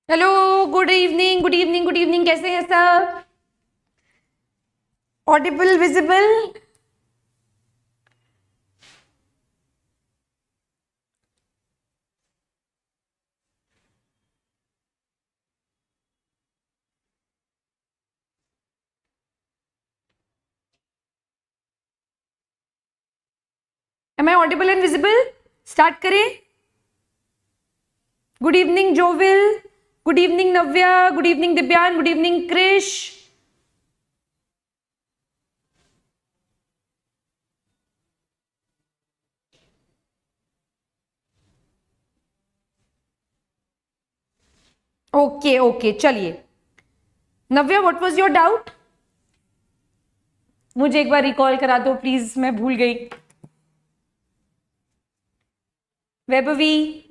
Hello, good evening, good evening, good evening. कैसे हैं सब? Audible, visible? Am I audible and visible? Start करें। Good evening Jovil, good evening Navya, good evening Divyan, good evening Krish. Okay okay, चलिए। Navya, what was your doubt? मुझे एक बार recall करा दो please, मैं भूल गई। वैभवी?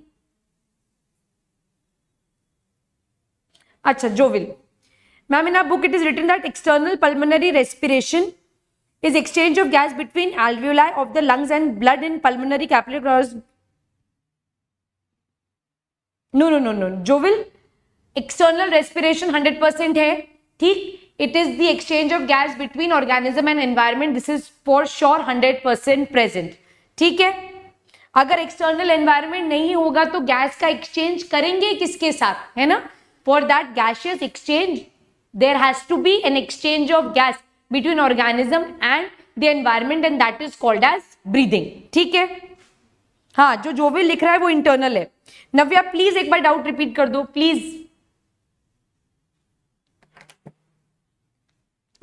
अच्छा, Jovil. Ma'am, in our book it is written that external pulmonary respiration is exchange of gas between alveoli of the lungs and blood in pulmonary capillary. No, Jovil, external respiration 100% है, ठीक। It is the exchange of gas between organism and environment, this is for sure 100% present, ठीक है। अगर external environment नहीं होगा तो gas का exchange करेंगे किसके साथ, है ना? For that gaseous exchange there has to be an exchange of gas between organism and the environment and that is called as breathing, ठीक है। हाँ, जो जोविल लिख रहा है वो इंटरनल है। नव्या, प्लीज एक बार डाउट रिपीट कर दो, प्लीज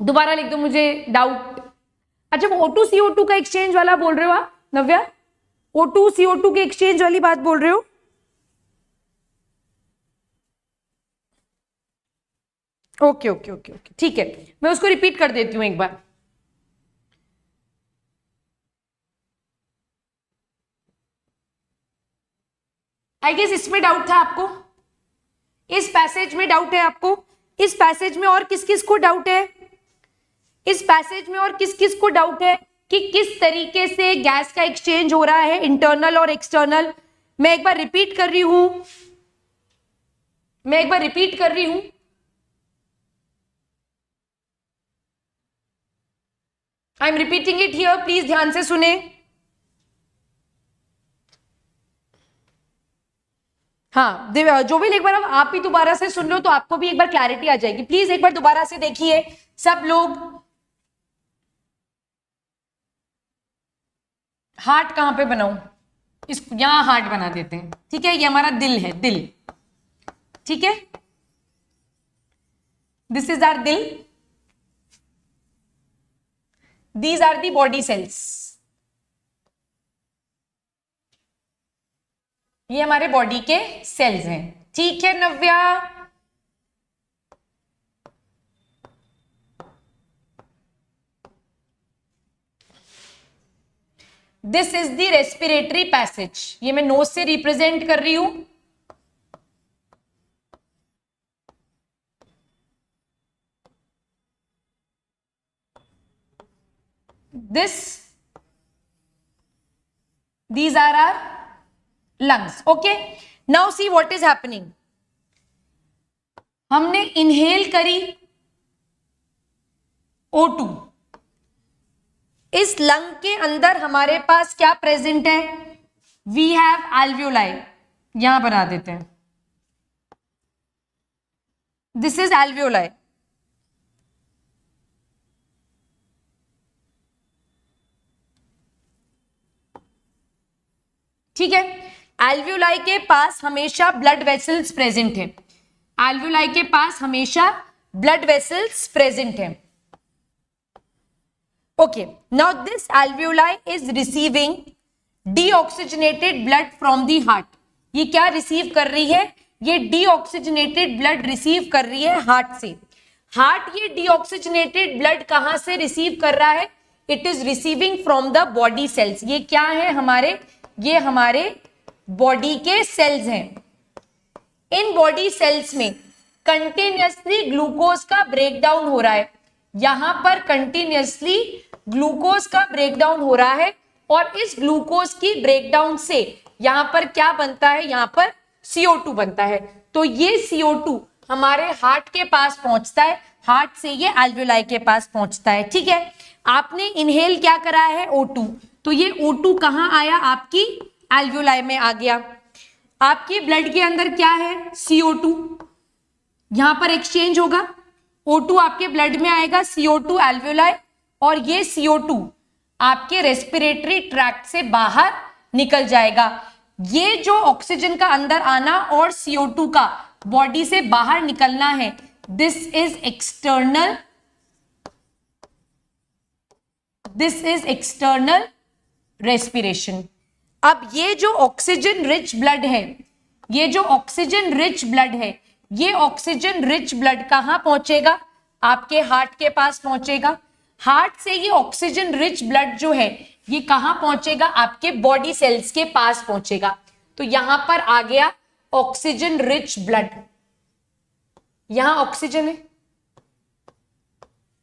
दोबारा लिख दो मुझे डाउट। अच्छा, वो O2CO2 का एक्सचेंज वाला बोल रहे हो आप नव्या? O2CO2 के एक्सचेंज वाली बात बोल रहे हो? ओके ओके ओके ओके, ठीक है। मैं उसको रिपीट कर देती हूं एक बार। आई गेस इसमें डाउट था आपको, इस पैसेज में डाउट है आपको, इस पैसेज में और किस किस को डाउट है? इस पैसेज में और किस किस को डाउट है कि किस तरीके से गैस का एक्सचेंज हो रहा है, इंटरनल और एक्सटर्नल? मैं एक बार रिपीट कर रही हूं, आई am repeating it here, please ध्यान से सुने। हाँ, जो भी एक बार आप भी दोबारा से सुन लो तो आपको भी एक बार क्लैरिटी आ जाएगी। प्लीज एक बार दोबारा से देखिए सब लोग। हार्ट कहां पे बनाऊं? इस यहां हार्ट बना देते हैं, ठीक है। ये हमारा दिल है, दिल, ठीक है। This is our dil, these are the body cells, ये हमारे बॉडी के सेल्स हैं, ठीक है Navya? This is the respiratory passage, ये मैं नोज से रिप्रेजेंट कर रही हूं। These are our lungs, okay? Now see what is happening. हमने इनहेल करी O2, इस लंग के अंदर हमारे पास क्या प्रेजेंट है? वी हैव एल्वियोलाई, यहां बना देते हैं, दिस इज एल्वियोलाई, ठीक है। एल्वियोलाई के पास हमेशा ब्लड वेसल्स प्रेजेंट है, एल्वियोलाई के पास हमेशा ब्लड वेसल्स प्रेजेंट है, okay. Now this alveoli is receiving deoxygenated blood from the heart. ये क्या रिसीव कर रही है? ये डीऑक्सीजनेटेड ब्लड रिसीव कर रही है हार्ट से। हार्ट ये डीऑक्सीजनेटेड ब्लड कहां से रिसीव कर रहा है? It is receiving from the body cells. ये क्या है हमारे? ये हमारे बॉडी के सेल्स हैं। इन बॉडी सेल्स में कंटिन्यूअसली ग्लूकोज का ब्रेकडाउन हो रहा है, यहां पर कंटिन्यूअसली ग्लूकोज का ब्रेकडाउन हो रहा है, और इस ग्लूकोज की ब्रेकडाउन से यहां पर क्या बनता है? यहां पर CO2 बनता है। तो ये CO2 हमारे हार्ट के पास पहुंचता है, हार्ट से ये एल्वेओलाई के पास पहुंचता है। ठीक है, आपने इनहेल क्या करा है, O2, तो ये O2 कहां आया, आपकी एल्वेओलाई में आ गया। आपके ब्लड के अंदर क्या है, CO2, यहां पर एक्सचेंज होगा, O2 आपके ब्लड में आएगा, CO2 एल्वेओलाई, और ये CO2 आपके रेस्पिरेटरी ट्रैक्ट से बाहर निकल जाएगा। ये जो ऑक्सीजन का अंदर आना और CO2 का बॉडी से बाहर निकलना है, दिस इज एक्सटर्नल रेस्पिरेशन। अब ये जो ऑक्सीजन रिच ब्लड है, ये ऑक्सीजन रिच ब्लड कहां पहुंचेगा, आपके हार्ट के पास पहुंचेगा। हार्ट से ये ऑक्सीजन रिच ब्लड जो है ये कहां पहुंचेगा, आपके बॉडी सेल्स के पास पहुंचेगा। तो यहां पर आ गया ऑक्सीजन रिच ब्लड, यहां ऑक्सीजन है,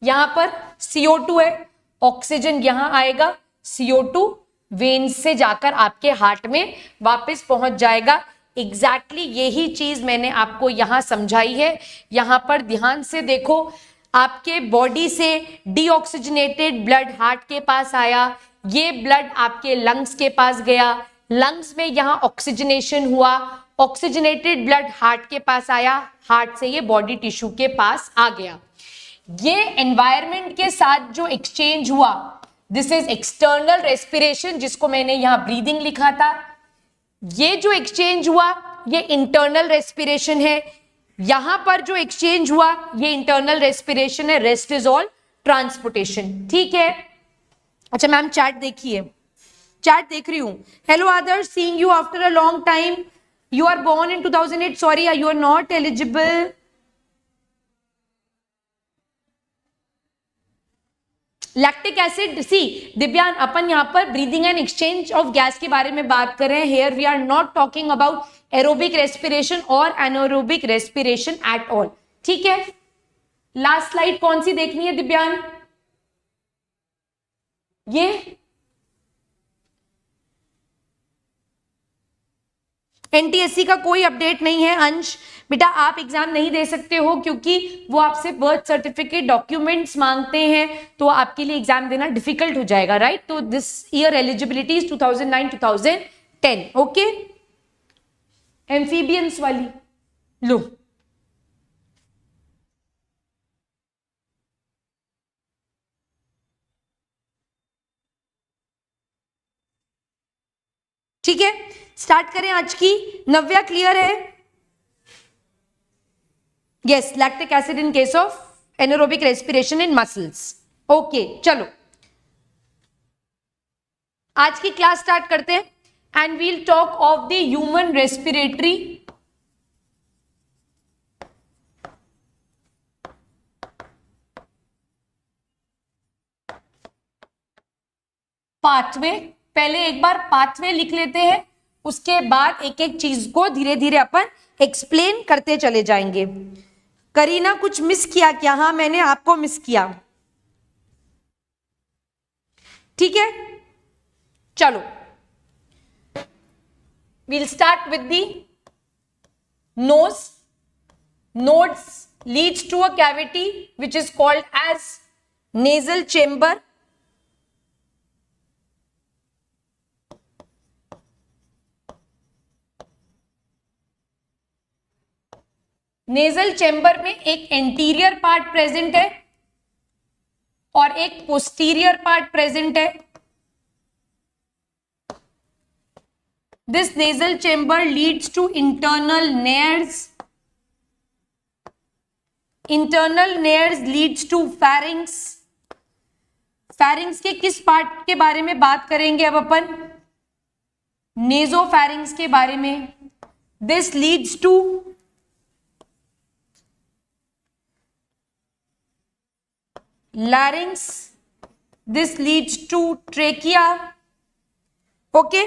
यहां पर CO2 है, ऑक्सीजन यहां आएगा, CO2 वेन्स से जाकर आपके हार्ट में वापस पहुंच जाएगा। एग्जैक्टली यही चीज मैंने आपको यहां समझाई है। यहां पर ध्यान से देखो, आपके बॉडी से डीऑक्सीजनेटेड ब्लड हार्ट के पास आया, ये ब्लड आपके लंग्स के पास गया, लंग्स में यहां ऑक्सीजनेशन हुआ, ऑक्सीजनेटेड ब्लड हार्ट के पास आया, हार्ट से ये बॉडी टिश्यू के पास आ गया। ये एनवायरनमेंट के साथ जो एक्सचेंज हुआ, दिस इज एक्सटर्नल रेस्पिरेशन, जिसको मैंने यहां ब्रीदिंग लिखा था। ये जो एक्सचेंज हुआ ये इंटरनल रेस्पिरेशन है, यहां पर जो एक्सचेंज हुआ ये इंटरनल रेस्पिरेशन है, रेस्ट इज ऑल ट्रांसपोर्टेशन। ठीक है, अच्छा मैम चैट देखिए, चैट देख रही हूं। Hello Adarsh, seeing you after a long time, you are born in 2008, sorry you are not eligible. Lactic acid, see Divyan, अपन यहां पर breathing and exchange of gas के बारे में बात कर रहे हैं। Here we are not talking about aerobic respiration और एनारोबिक रेस्पिरेशन एट ऑल। ठीक है, लास्ट स्लाइड कौन सी देखनी है दिव्यान, ये एनटीएससी का कोई अपडेट नहीं है। अंश बेटा आप एग्जाम नहीं दे सकते हो क्योंकि वो आपसे बर्थ सर्टिफिकेट डॉक्यूमेंट्स मांगते हैं, तो आपके लिए एग्जाम देना डिफिकल्ट हो जाएगा, राइट। तो this year eligibility is 2009-2010। Okay, amphibians वाली लो, ठीक है स्टार्ट करें आज की। नव्या क्लियर है? Yes, lactic acid in case of anaerobic respiration in muscles. Okay चलो आज की क्लास स्टार्ट करते हैं and we'll talk of the human respiratory pathway. पहले एक बार पाथवे लिख लेते हैं, उसके बाद एक एक चीज को धीरे धीरे अपन एक्सप्लेन करते चले जाएंगे। करीना कुछ मिस किया क्या? हाँ मैंने आपको मिस किया, ठीक है चलो we'll start with the nose. Nose leads to a cavity which is called as nasal chamber. Nasal chamber में एक एंटीरियर पार्ट प्रेजेंट है और एक पोस्टीरियर पार्ट प्रेजेंट है। This nasal chamber leads to internal nares. Internal nares leads to pharynx. Pharynx के किस part के बारे में बात करेंगे अब अपन? नेजोफैरिंक्स के बारे में। This leads to larynx. This leads to trachea. Okay.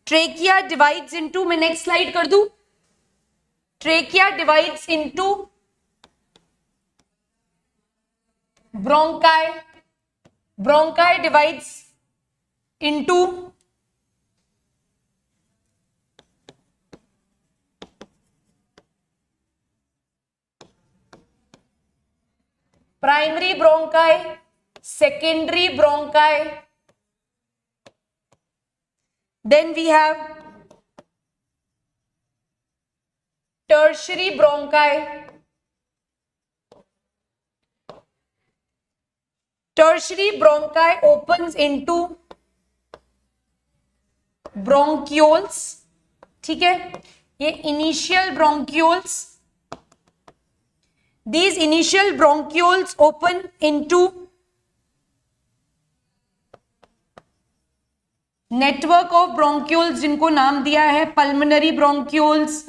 Trachea divides into, मैं नेक्स्ट स्लाइड कर दूं, trachea divides into bronchi, bronchi divides into primary bronchi, secondary bronchi, then we have tertiary bronchi. Tertiary bronchi opens into bronchioles, ठीक है, ये initial bronchioles, these initial bronchioles open into network of bronchioles जिनको नाम दिया है pulmonary bronchioles,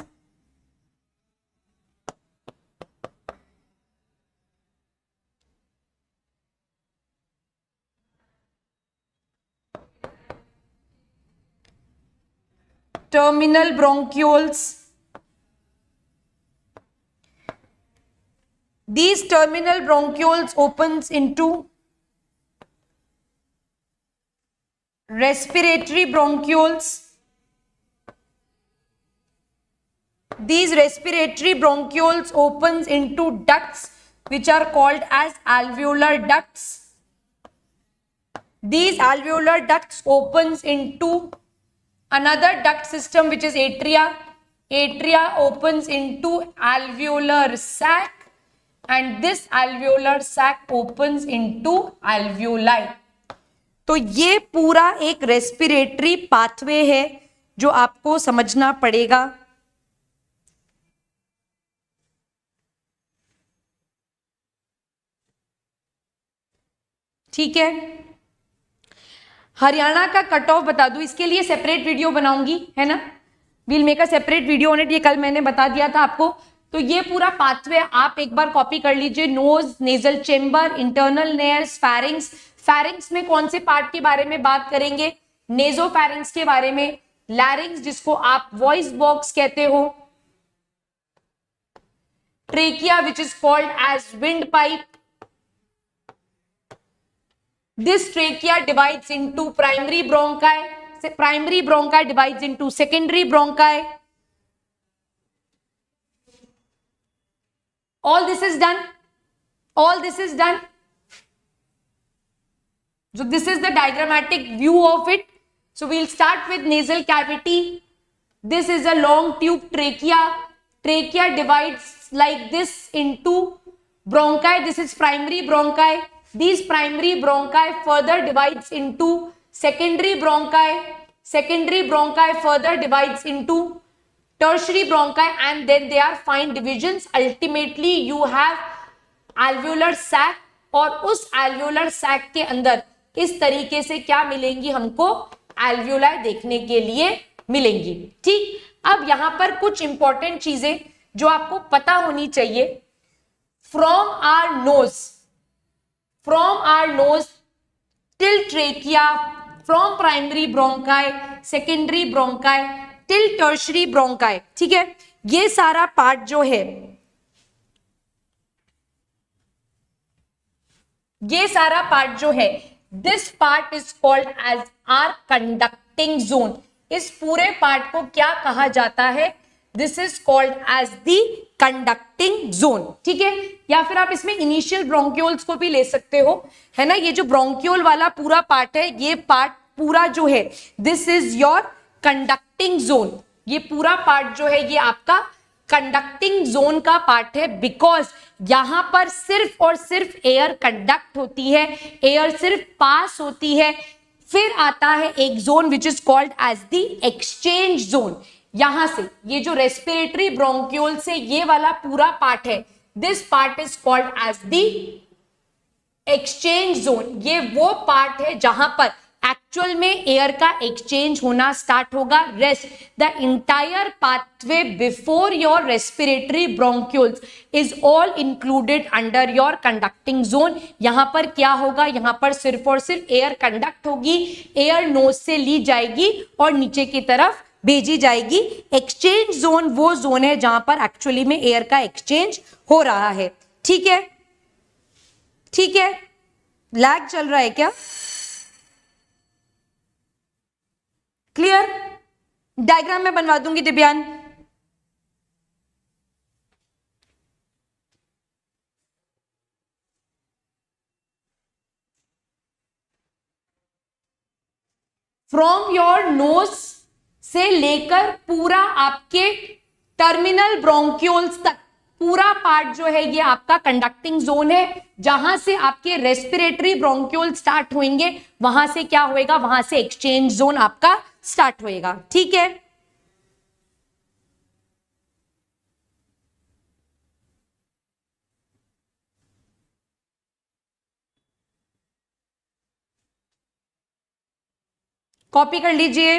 terminal bronchioles. These terminal bronchioles opens into respiratory bronchioles. These respiratory bronchioles opens into ducts which are called as alveolar ducts. These alveolar ducts opens into another duct system which is atria. Atria opens into alveolar sac and this alveolar sac opens into alveoli. तो ये पूरा एक respiratory pathway है जो आपको समझना पड़ेगा. ठीक है, हरियाणा का कट ऑफ बता दूं, इसके लिए सेपरेट वीडियो बनाऊंगी, है ना, will make a separate video on it, ये कल मैंने बता दिया था आपको. तो ये पूरा पाथवे आप एक बार कॉपी कर लीजिए. Nose, nasal chamber, internal nares, pharynx. Pharynx में कौन से पार्ट के बारे में बात करेंगे? नेजोफैरिंग्स के बारे में. लैरिंग्स जिसको आप वॉइस बॉक्स कहते हो. Trachea which is called as windpipe. This trachea divides into primary bronchi. Primary bronchi divides into secondary bronchi. All this is done. All this is done. So this is the diagrammatic view of it. So we'll start with nasal cavity. This is a long tube trachea. Trachea divides like this into bronchi. This is primary bronchi. These primary bronchi further divides into secondary bronchi. Secondary bronchi further divides into tertiary bronchi and then there are fine divisions. Ultimately you have alveolar sac और उस alveolar sac के अंदर इस तरीके से क्या मिलेंगी हमको? alveoli देखने के लिए मिलेंगी. ठीक, अब यहां पर कुछ इंपॉर्टेंट चीजें जो आपको पता होनी चाहिए. From our nose till trachea, from primary bronchi, secondary bronchi till tertiary bronchi. ठीक है, ये सारा पार्ट जो है, this part is called as our conducting zone. इस पूरे पार्ट को क्या कहा जाता है? This is called as the conducting zone. ठीक है, या फिर आप इसमें इनिशियल ब्रोंक्यूल्स को भी ले सकते हो, है ना. ये जो ब्रोंक्यूल वाला पूरा पार्ट है, ये पार्ट पूरा जो है, this is your conducting zone. ये पूरा पार्ट जो है ये आपका कंडक्टिंग जोन का पार्ट है, बिकॉज यहां पर सिर्फ और सिर्फ एयर कंडक्ट होती है, एयर सिर्फ पास होती है. फिर आता है एक zone which is called as the exchange zone. यहां से ये जो रेस्पिरेटरी ब्रोंक्यूल से ये वाला पूरा पार्ट है, this part is called as the exchange zone. ये वो पार्ट है जहां पर एक्चुअल में एयर का एक्सचेंज होना स्टार्ट होगा. Rest the entire pathway before your respiratory bronchioles is all included under your conducting zone. यहां पर क्या होगा? यहां पर सिर्फ और सिर्फ एयर कंडक्ट होगी, एयर नोज से ली जाएगी और नीचे की तरफ भेजी जाएगी. एक्सचेंज जोन वो जोन है जहां पर एक्चुअली में एयर का एक्सचेंज हो रहा है. ठीक है, ठीक है, लैग चल रहा है क्या? क्लियर? डायग्राम में बनवा दूंगी दिव्यान. फ्रॉम योर नोज से लेकर पूरा आपके टर्मिनल ब्रोंक्यूल्स तक पूरा पार्ट जो है ये आपका कंडक्टिंग जोन है। जहां से आपके रेस्पिरेटरी ब्रोंक्यूल स्टार्ट होंगे वहां से क्या होएगा, वहां से एक्सचेंज जोन आपका स्टार्ट होएगा। ठीक है, कॉपी कर लीजिए।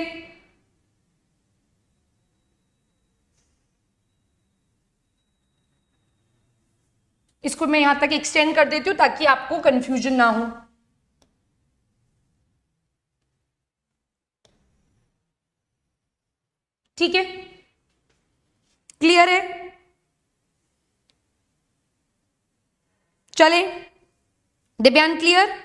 इसको मैं यहां तक एक्सटेंड कर देती हूं ताकि आपको कंफ्यूजन ना हो। ठीक है, क्लियर है? चले दिव्यांग, क्लियर?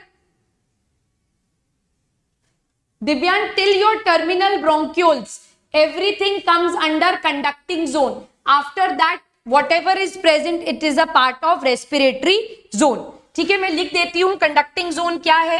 दिव्यांग, till your terminal bronchioles everything comes under conducting zone. After that whatever is present it is a part of respiratory zone. ठीक है, मैं लिख देती हूं कंडक्टिंग जोन क्या है।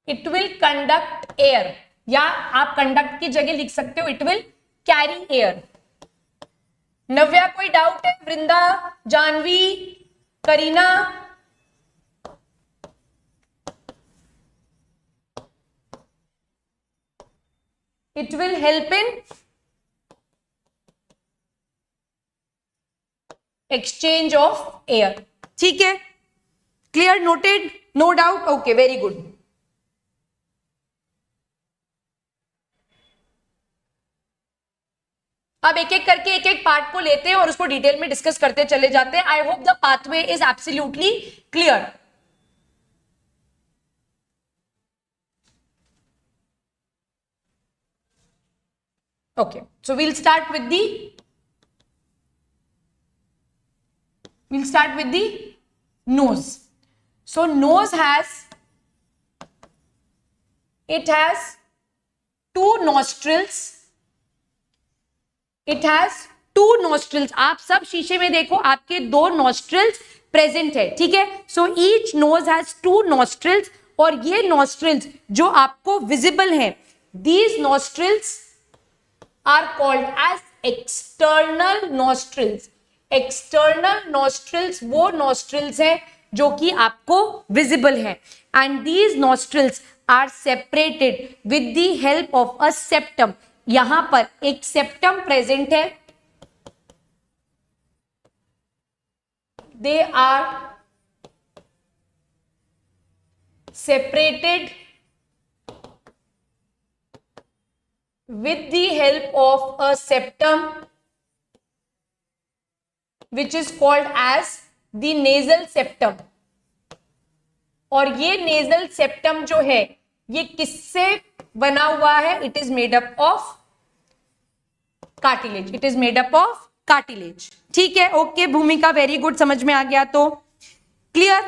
इट विल कंडक्ट एयर, या आप कंडक्ट की जगह लिख सकते हो it will carry air. Navya, कोई डाउट है? Vrinda, Janvi, Kareena? It will help in exchange of air. ठीक है, clear, noted, no doubt, okay, very good. अब एक एक करके एक एक पार्ट को लेते हैं और उसको डिटेल में डिस्कस करते चले जाते हैं। I hope the pathway is absolutely clear. Okay, so we'll start with the nose. So nose has two nostrils. It has two nostrils. आप सब शीशे में देखो, आपके दो nostrils प्रेजेंट है। ठीक है, so each nose has two nostrils, और ये nostrils जो आपको विजिबल है, these nostrils are called as external nostrils. External nostrils वो nostrils है जो कि आपको विजिबल है, and these nostrils are separated with the help of a septum. यहां पर एक सेप्टम प्रेजेंट है, they are separated with the help of a septum which is called as the nasal septum. और ये nasal septum जो है ये किससे बना हुआ है? It is made up of cartilage. It is made up of cartilage. ठीक है, ओके, भूमिका, वेरी गुड, समझ में आ गया तो क्लियर।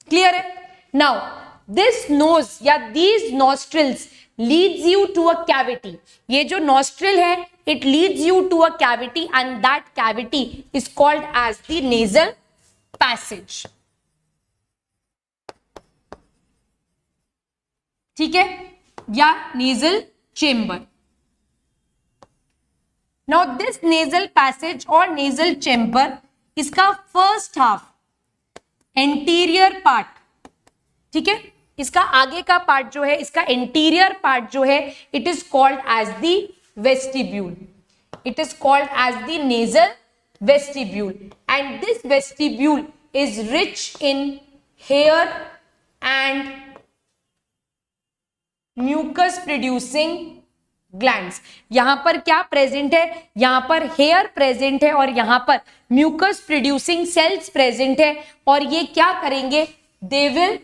क्लियर है? नाउ दिस नोज या these nostrils leads you to a cavity. ये जो नॉस्ट्रिल है it leads you to a cavity and that cavity is called as the nasal passage. ठीक है, या nasal chamber. Now this nasal passage और nasal chamber, इसका first half anterior part, ठीक है, इसका आगे का पार्ट जो है, इसका एंटीरियर पार्ट जो है, it is called as the vestibule. It is called as the nasal vestibule, and this vestibule is rich in hair and mucus producing glands. यहां पर क्या प्रेजेंट है? यहां पर हेयर प्रेजेंट है और यहां पर म्यूकस प्रोड्यूसिंग सेल्स प्रेजेंट है, और ये क्या करेंगे? They will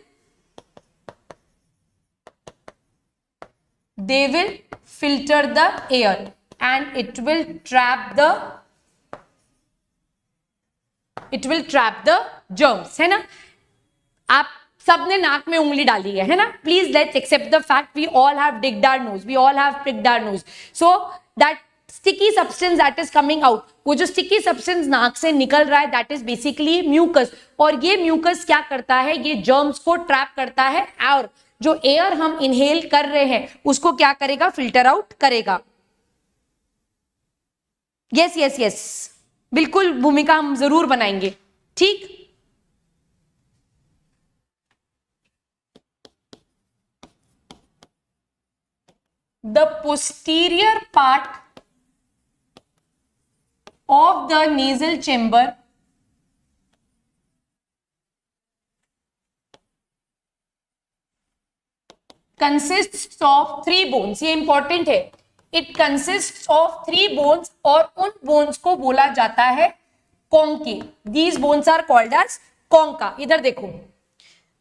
filter the air and it will trap the germs, है ना? आप सबने नाक में उंगली डाली है ना. Please let's accept the fact we all have digged our nose, we all have pricked our nose. So that sticky substance that is coming out, वो जो स्टिकी सब्सटेंस नाक से निकल रहा है दैट इज बेसिकली म्यूकस. और ये mucus क्या करता है, ये जर्म्स को ट्रैप करता है और जो एयर हम इनहेल कर रहे हैं उसको क्या करेगा, फिल्टर आउट करेगा. यस यस यस, बिल्कुल भूमिका हम जरूर बनाएंगे. ठीक, the posterior part of the nasal chamber consists of 3 bones. ये इंपॉर्टेंट है. It consists of 3 bones और उन bones को बोला जाता है concha. These bones are called as concha. इधर देखो,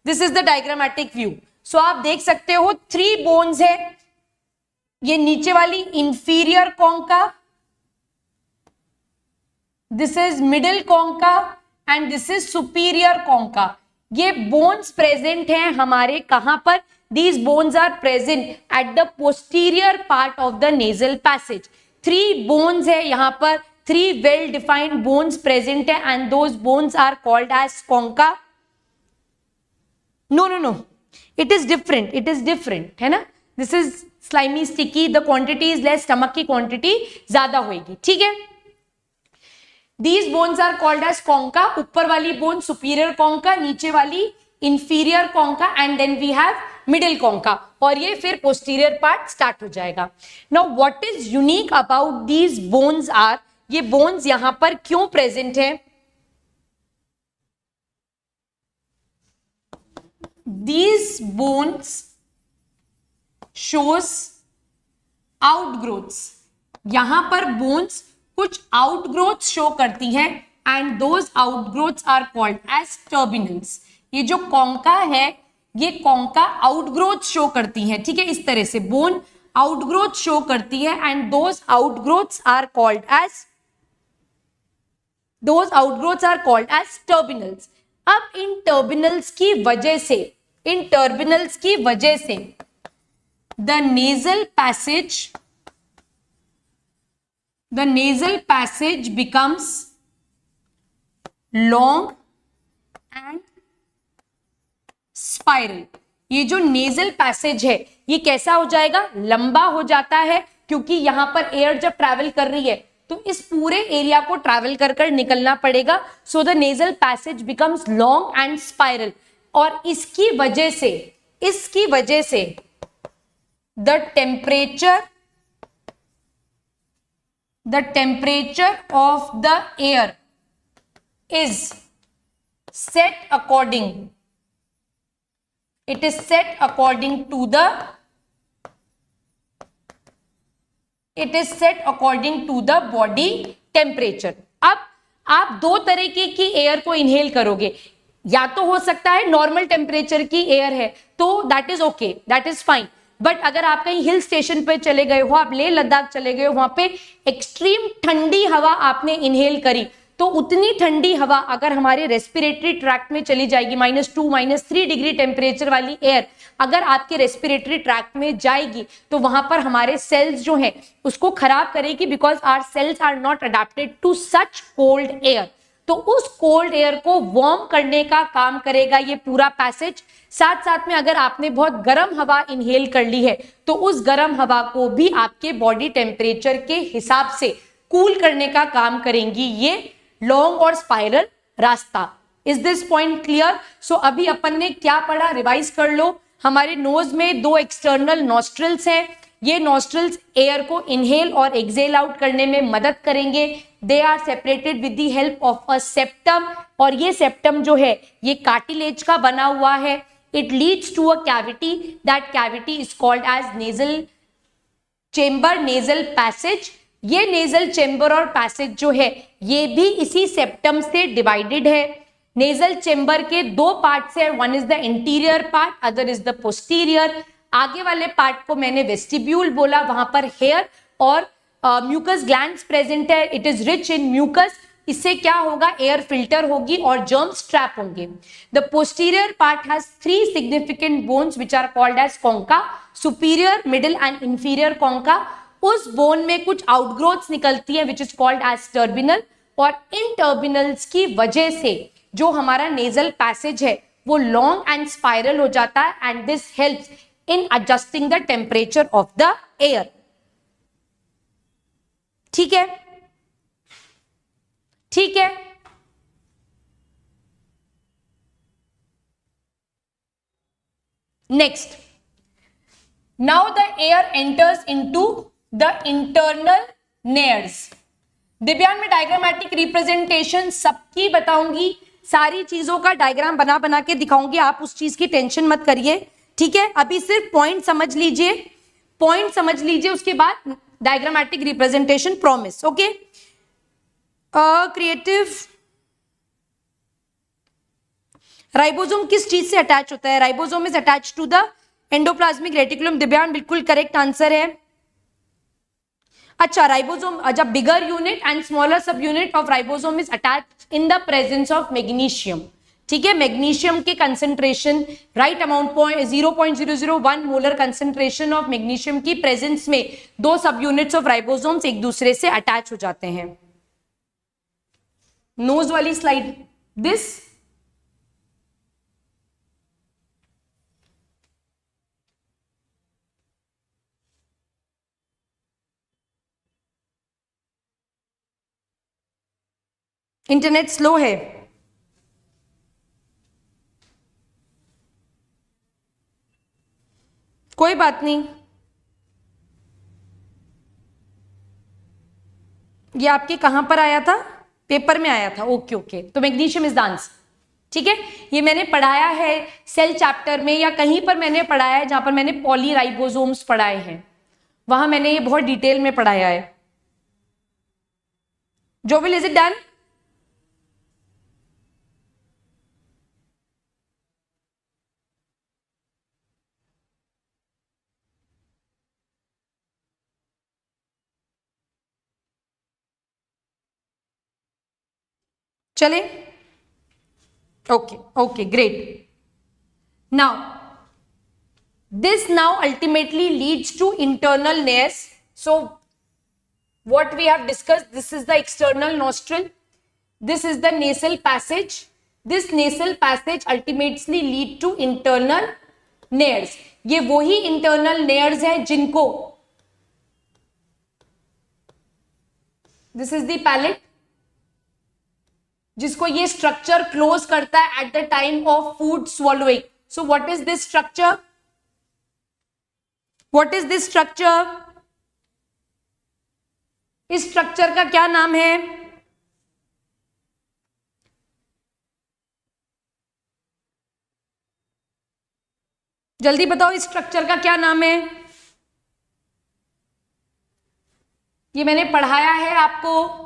this is the diagrammatic view. So आप देख सकते हो 3 bones है. ये नीचे वाली inferior concha, this is middle concha and this is superior concha. ये बोन्स प्रेजेंट हैं हमारे कहां पर, these bones are present at the posterior part of the nasal passage. 3 bones है यहां पर, 3 वेल डिफाइंड बोन्स प्रेजेंट है and those bones are called as concha. No no no, it is different है ना. This is slimy sticky, the quantity is less, stomach की quantity ज्यादा होगी. ठीक है, these bones are called as concha. ऊपर वाली बोन सुपीरियर कॉन्का, नीचे वाली inferior concha and then we have middle concha. और ये फिर पोस्टीरियर पार्ट स्टार्ट हो जाएगा. Now what is unique about these bones are, ये बोन्स यहां पर क्यों प्रेजेंट है. These bones shows outgrowths. यहां पर बोन्स कुछ आउटग्रोथ शो करती हैं and those outgrowths are called as turbinals. ये जो कॉन्का है, ये कॉन्का आउटग्रोथ शो करती है. ठीक है, इस तरह से बोन आउटग्रोथ शो करती है and those outgrowths are called as turbinals. अब इन टर्बिनल्स की वजह से the nasal passage becomes long and spiral. ये जो nasal passage है ये कैसा हो जाएगा, लंबा हो जाता है, क्योंकि यहां पर एयर जब ट्रैवल कर रही है तो इस पूरे एरिया को ट्रैवल कर कर निकलना पड़ेगा. So the nasal passage becomes long and spiral. और इसकी वजह से the temperature of the air is set according to the body temperature. अब आप 2 तरीके की एयर को इनहेल करोगे. या तो हो सकता है नॉर्मल टेम्परेचर की एयर है तो that is okay, that is fine. But अगर आप कहीं हिल स्टेशन पे चले गए हो, आप लेह लद्दाख चले गए हो, वहां पे एक्सट्रीम ठंडी हवा आपने इनहेल करी, तो उतनी ठंडी हवा अगर हमारे रेस्पिरेटरी ट्रैक्ट में चली जाएगी, -2 -3 डिग्री टेम्परेचर वाली एयर अगर आपके रेस्पिरेटरी ट्रैक्ट में जाएगी तो वहां पर हमारे सेल्स जो हैं उसको खराब करेगी, because our cells are not adapted to such cold air. तो उस कोल्ड एयर को वार्म करने का काम करेगा ये पूरा पैसेज. साथ साथ में अगर आपने बहुत गर्म हवा इनहेल कर ली है तो उस गर्म हवा को भी आपके बॉडी टेम्परेचर के हिसाब से कूल करने का काम करेंगी ये लॉन्ग और स्पाइरल रास्ता. Is this point clear? So अभी अपन ने क्या पढ़ा, रिवाइज कर लो. हमारे नोज में 2 एक्सटर्नल नॉस्ट्रल्स हैं. ये नॉस्ट्रल्स एयर को इनहेल और एक्सेल आउट करने में मदद करेंगे. They are separated with the help of a septum, और ये सेप्टम जो है ये कार्टिलेज का बना हुआ है. It leads to a cavity, that cavity is called as nasal chamber, nasal passage. ये नेजल चेम्बर और पैसेज जो है ये भी इसी सेप्टम से डिवाइडेड है. नेजल चेम्बर के 2 पार्ट्स है, one is the interior part, other is the posterior. आगे वाले पार्ट को मैंने वेस्टिब्यूल बोला, वहां पर हेयर और म्यूकस ग्लैंड्स प्रेजेंट है. It is rich in mucus. इससे क्या होगा, एयर फिल्टर होगी और जर्म्स ट्रैप होंगे। The posterior part has 3 significant bones which are called as concha, superior, middle and inferior concha. उस बोन में कुछ आउटग्रोथ्स निकलती है which is called as turbinal, और इन टर्बिनल्स की वजह से जो हमारा नेजल पैसेज है वो लॉन्ग एंड स्पाइरल हो जाता है, and this helps in adjusting the temperature of the air. ठीक है, ठीक है। Next, now the air enters into the internal नेयर्स। दिव्यांग में डायग्रामेटिक रिप्रेजेंटेशन सबकी बताऊंगी, सारी चीजों का डायग्राम बना बना के दिखाऊंगी, आप उस चीज की टेंशन मत करिए। ठीक है, अभी सिर्फ पॉइंट समझ लीजिए, पॉइंट समझ लीजिए, उसके बाद diagrammatic representation promise. Okay, creative ribosome किस चीज से अटैच होता है? Ribosome is attach to the endoplasmic reticulum. Divyang बिल्कुल करेक्ट आंसर है। अच्छा, राइबोसोम, जब bigger unit and smaller sub unit of ribosome is attach in the presence of magnesium. ठीक है, मैग्नीशियम के concentration right amount 0.001 molar concentration of magnesium की presence में 2 सब यूनिट्स ऑफ राइबोसोम्स एक दूसरे से अटैच हो जाते हैं। नोज वाली स्लाइड, दिस इंटरनेट स्लो है। कोई बात नहीं, ये आपके कहां पर आया था? पेपर में आया था। ओके ओके, तो मैग्नीशियम इज द आंसर। ठीक है, ये मैंने पढ़ाया है सेल चैप्टर में, या कहीं पर मैंने पढ़ाया है जहां पर मैंने पॉलीराइबोसोम्स पढ़ाए हैं, वहां मैंने ये बहुत डिटेल में पढ़ाया है। जोविल, इज इट डन? चले, okay okay, great. Now this now ultimately leads to internal nares. So what we have discussed, this is the external nostril, this is the nasal passage, this nasal passage ultimately lead to internal nares. ये वही internal nares है जिनको, this is the palate, जिसको ये structure close करता है at the time of food swallowing. So what is this structure? What is this structure? इस structure का क्या नाम है? जल्दी बताओ, इस स्ट्रक्चर का क्या नाम है? ये मैंने पढ़ाया है आपको।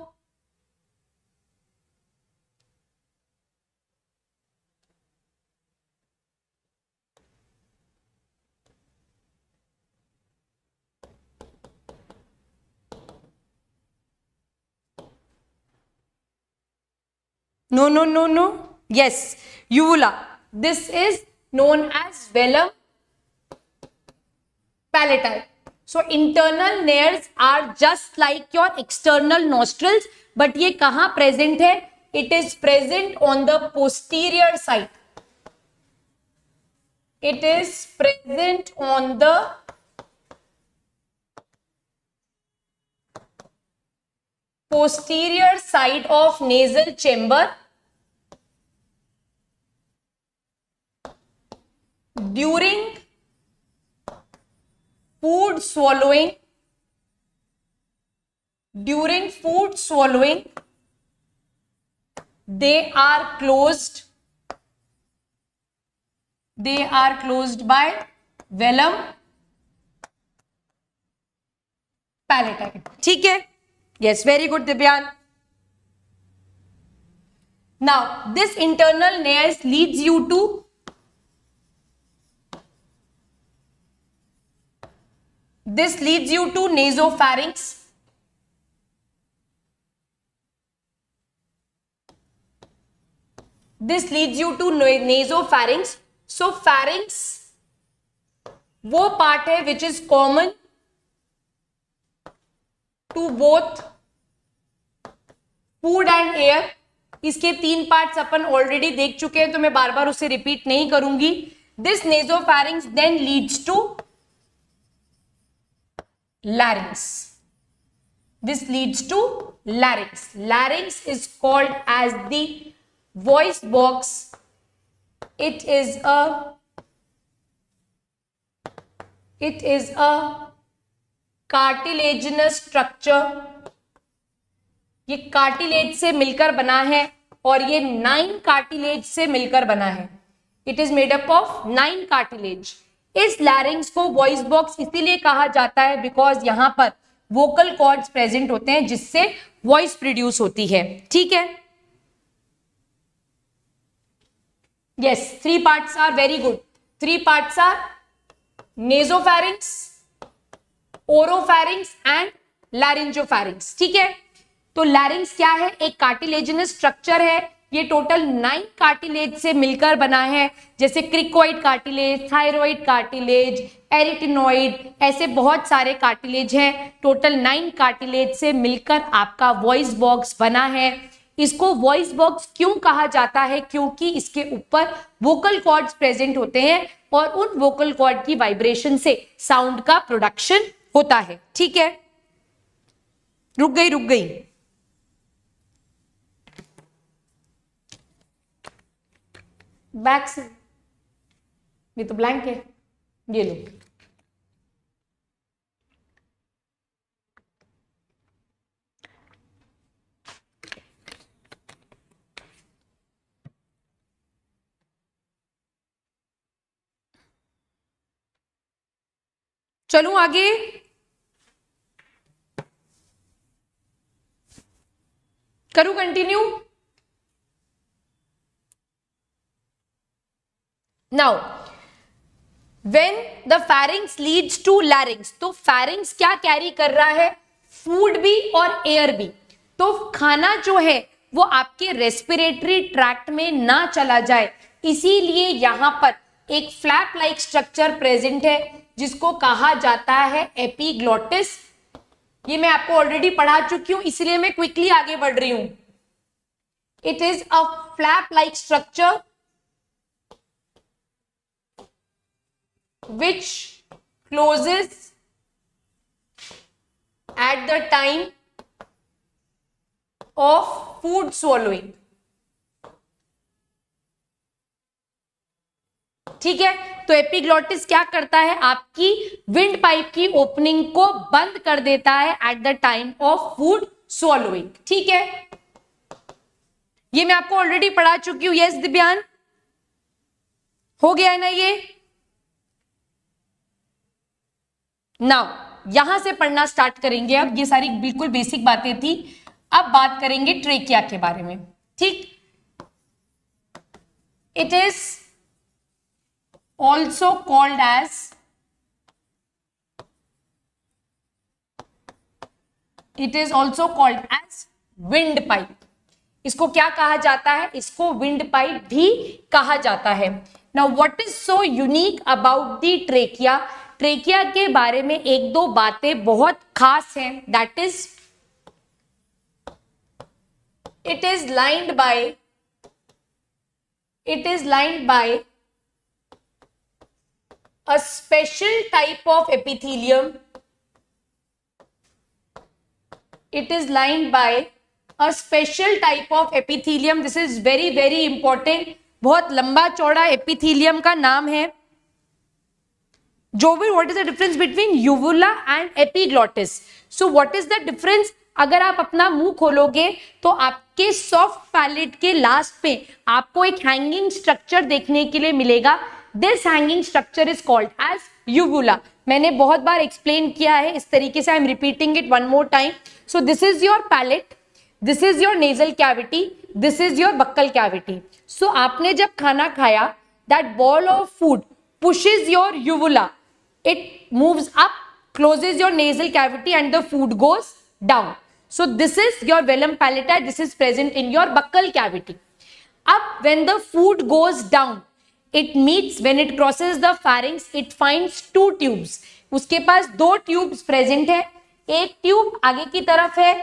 No, no, no, no. Yes, uvula. This is known as velum palatal. So internal nares are just like your external nostrils, but ये कहाँ present है? It is present on the posterior side. It is present on the posterior side of nasal chamber during food swallowing. During food swallowing, they are closed. They are closed by velum palatal. ठीक है? Yes, very good, Divyan. Now, this internal nares leads you to nasopharynx. This leads you to nasopharynx. So pharynx वो part है which is common to both food and air. इसके 3 parts अपन already देख चुके हैं, तो मैं बार बार उसे रिपीट नहीं करूंगी. This nasopharynx then leads to larynx. This leads to larynx. Larynx is called as the voice box. It is a cartilaginous structure. ये कार्टिलेज से मिलकर बना है और ये 9 कार्टिलेज से मिलकर बना है. It is made up of 9 cartilage. इस लैरिंग्स को वॉइस बॉक्स इसीलिए कहा जाता है बिकॉज यहां पर वोकल कॉर्ड्स प्रेजेंट होते हैं जिससे वॉइस प्रोड्यूस होती है. ठीक है. Yes, 3 parts are very good. 3 parts are nasopharynx, oropharynx and laryngopharynx. ठीक है. तो लैरिंग्स क्या है? एक कार्टिलेजिनस स्ट्रक्चर है. ये टोटल 9 कार्टिलेज से मिलकर बना है, जैसे क्रिकोइड कार्टिलेज, थायराइड कार्टिलेज, एरिटिनॉइड, ऐसे बहुत सारे कार्टिलेज हैं. टोटल 9 कार्टिलेज से मिलकर आपका वॉइस बॉक्स बना है. इसको वॉइस बॉक्स क्यों कहा जाता है? क्योंकि इसके ऊपर वोकल कॉर्ड्स प्रेजेंट होते हैं और उन वोकल कॉर्ड की वाइब्रेशन से साउंड का प्रोडक्शन होता है. ठीक है. रुक गई. बैक से ये तो ब्लैंक है. ये लो. चलूं आगे. करूं continue. Now, when the pharynx leads to larynx, तो pharynx क्या कैरी कर रहा है? फूड भी और एयर भी. तो खाना जो है वो आपके रेस्पिरेटरी ट्रैक्ट में ना चला जाए, इसीलिए यहां पर एक फ्लैप लाइक स्ट्रक्चर प्रेजेंट है जिसको कहा जाता है एपिग्लॉटिस. ये मैं आपको ऑलरेडी पढ़ा चुकी हूं, इसलिए मैं क्विकली आगे बढ़ रही हूं. It is a flap like structure which closes at the time of food swallowing. ठीक है. तो एपिग्लॉटिस क्या करता है? आपकी विंड पाइप की ओपनिंग को बंद कर देता है at the time of food swallowing. ठीक है. ये मैं आपको ऑलरेडी पढ़ा चुकी हूं. यस दिव्यान, हो गया है ना ये. नाउ यहां से पढ़ना स्टार्ट करेंगे. अब ये सारी बिल्कुल बेसिक बातें थी. अब बात करेंगे ट्रेकिया के बारे में. ठीक. It is also called as windpipe. इसको क्या कहा जाता है? इसको विंड पाइप भी कहा जाता है. Now what is so unique about the trachea? Trachea के बारे में 1-2 बातें बहुत खास हैं. That is it is lined by a special type of epithelium. It is lined by a special type of epithelium. This is very very important. बहुत लंबा चौड़ा एपिथेलियम का नाम है. Jovial, what is the difference between uvula and epiglottis? So what is the difference? अगर आप अपना मुंह खोलोगे तो आपके सॉफ्ट पैलेट के लास्ट पे आपको एक हैंगिंग स्ट्रक्चर देखने के लिए मिलेगा. This hanging structure is called as uvula. मैंने बहुत बार एक्सप्लेन किया है इस तरीके से. I am repeating it one more time. So this is your palate, this is your nasal cavity, this is your buccal cavity. So आपने जब खाना खाया, that ball of food pushes your uvula. It moves up, closes your nasal cavity and the food goes down. So this is your velum palatai. This is present in your buccal cavity. अब when the food goes down, it meets when it crosses the pharynx, it finds two tubes. उसके पास दो tubes present है, एक tube आगे की तरफ है,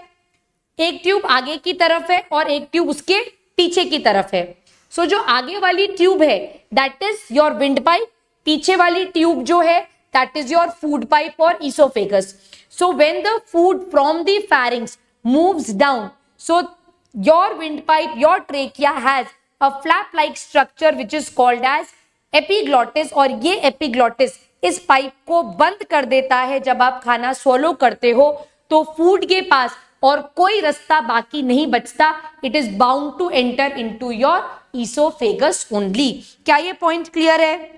एक ट्यूब आगे की तरफ है और एक ट्यूब उसके पीछे की तरफ है. सो जो आगे वाली ट्यूब है that is your wind pipe, पीछे वाली ट्यूब जो है that is your food pipe और oesophagus. So when the food from the pharynx moves down, so your windpipe, your trachea has a flap-like structure which is called as epiglottis. और ये epiglottis इस pipe को बंद कर देता है जब आप खाना swallow करते हो, तो फूड के पास और कोई रास्ता बाकी नहीं बचता. It is bound to enter into your oesophagus only. क्या ये पॉइंट क्लियर है?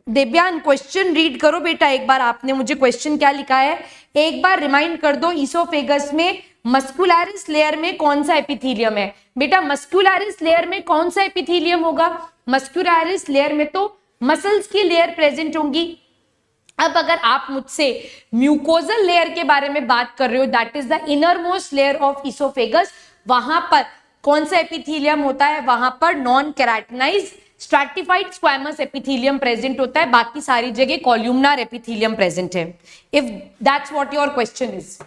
देव्यान क्वेश्चन रीड करो बेटा एक बार. आपने मुझे क्वेश्चन क्या लिखा है एक बार रिमाइंड कर दो. इसोफेगस में मस्कुलरिस लेयर में कौन सा एपिथेलियम है? बेटा मस्कुलरिस लेयर में कौन सा एपिथेलियम होगा? मस्कुलरिस लेयर में तो मसल्स की लेयर प्रेजेंट होंगी. अब अगर आप मुझसे म्यूकोजल लेयर के बारे में बात कर रहे हो that is the innermost layer of oesophagus, वहां पर कौन सा एपिथेलियम होता है? वहां पर non keratinised stratified squamous epithelium present होता है, बाकी सारी जगह कॉल्यूमनर एपिथेलियम प्रेजेंट है. If that's what your question is.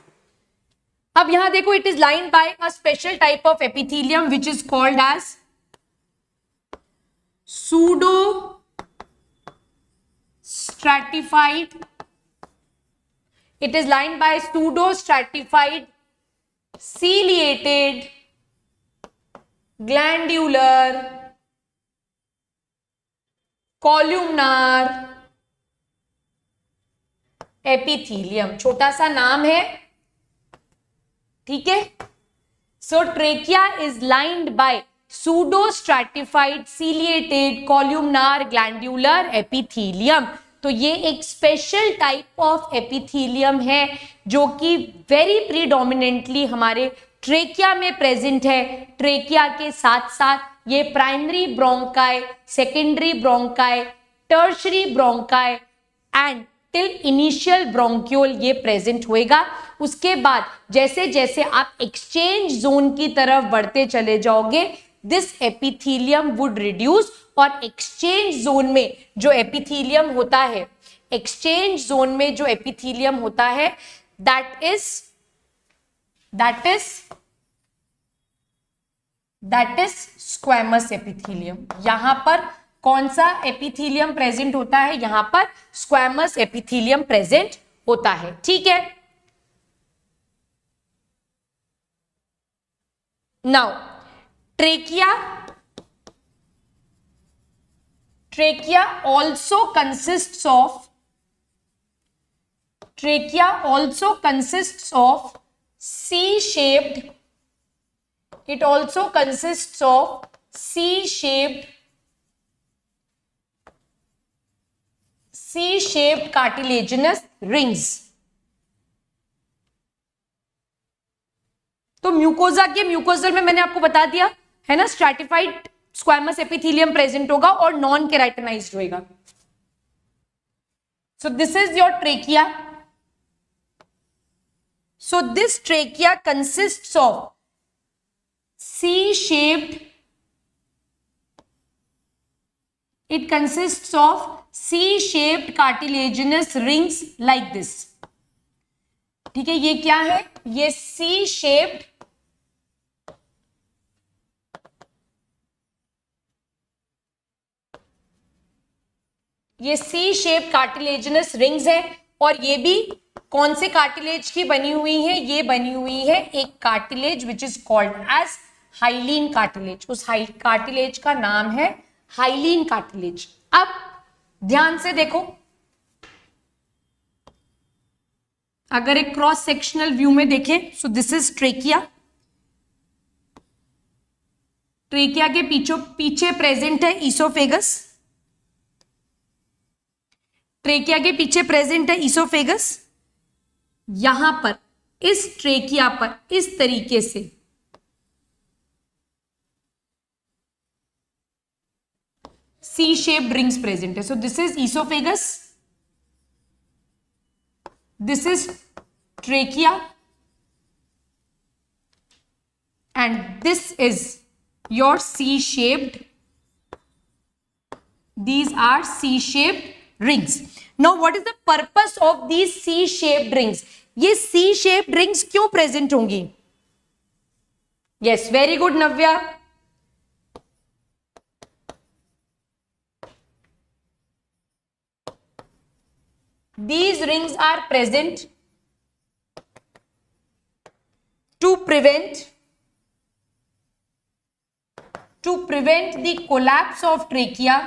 अब यहां देखो, it is lined by a special type of epithelium which is called as pseudo stratified. It is lined by pseudo stratified ciliated glandular columnar epithelium. छोटा सा नाम है, ठीक है. So trachea is lined by pseudo stratified ciliated columnar glandular epithelium. तो ये एक special type of epithelium है जो कि वेरी प्रीडोमिनेंटली हमारे ट्रेकिया में प्रेजेंट है. ट्रेकिया के साथ साथ ये primary bronchi, secondary bronchi, tertiary bronchi and till initial bronchiole ये प्रेजेंट होएगा. उसके बाद जैसे जैसे आप एक्सचेंज जोन की तरफ बढ़ते चले जाओगे दिस एपिथेलियम वुड रिड्यूस. और एक्सचेंज जोन में जो एपिथेलियम होता है, एक्सचेंज जोन में जो एपिथेलियम होता है दैट इज स्क्वैमस एपिथेलियम. यहां पर कौन सा एपिथेलियम प्रेजेंट होता है? यहां पर स्क्वैमस एपिथेलियम प्रेजेंट होता है. ठीक है. Now trachea also consists of C-shaped, it also consists of C-shaped cartilaginous rings. तो म्यूकोजा के म्यूकोजल में मैंने आपको बता दिया है ना, स्ट्रैटिफाइड स्क्वैमस एपिथेलियम प्रेजेंट होगा और नॉन केराटिनाइज्ड होएगा. सो this is your trachea. So this trachea consists of C-shaped, it consists of C-shaped cartilaginous rings like this. ठीक है, ये क्या है? ये C-shaped कार्टिलेजिनस रिंग्स है. और ये भी कौन से कार्टिलेज की बनी हुई है? ये बनी हुई है एक cartilage which is called as hyaline cartilage. उस कार्टिलेज का नाम है हाइलीन कार्टिलेज. अब ध्यान से देखो, अगर एक क्रॉस सेक्शनल व्यू में देखें, सो दिस इज ट्रेकिया. ट्रेकिया के पीछे प्रेजेंट है इसोफेगस. ट्रेकिया के पीछे प्रेजेंट है इसोफेगस. यहां पर इस ट्रेकिया पर इस तरीके से सी शेप्ड रिंग्स प्रेजेंट है. सो this is oesophagus, this is trachea and this is your C-shaped. These are C-shaped rings. Now what is the purpose of these C-shaped rings? ये C-shaped rings क्यों present होंगी? Yes, very good Navya. These rings are present to prevent the collapse of trachea,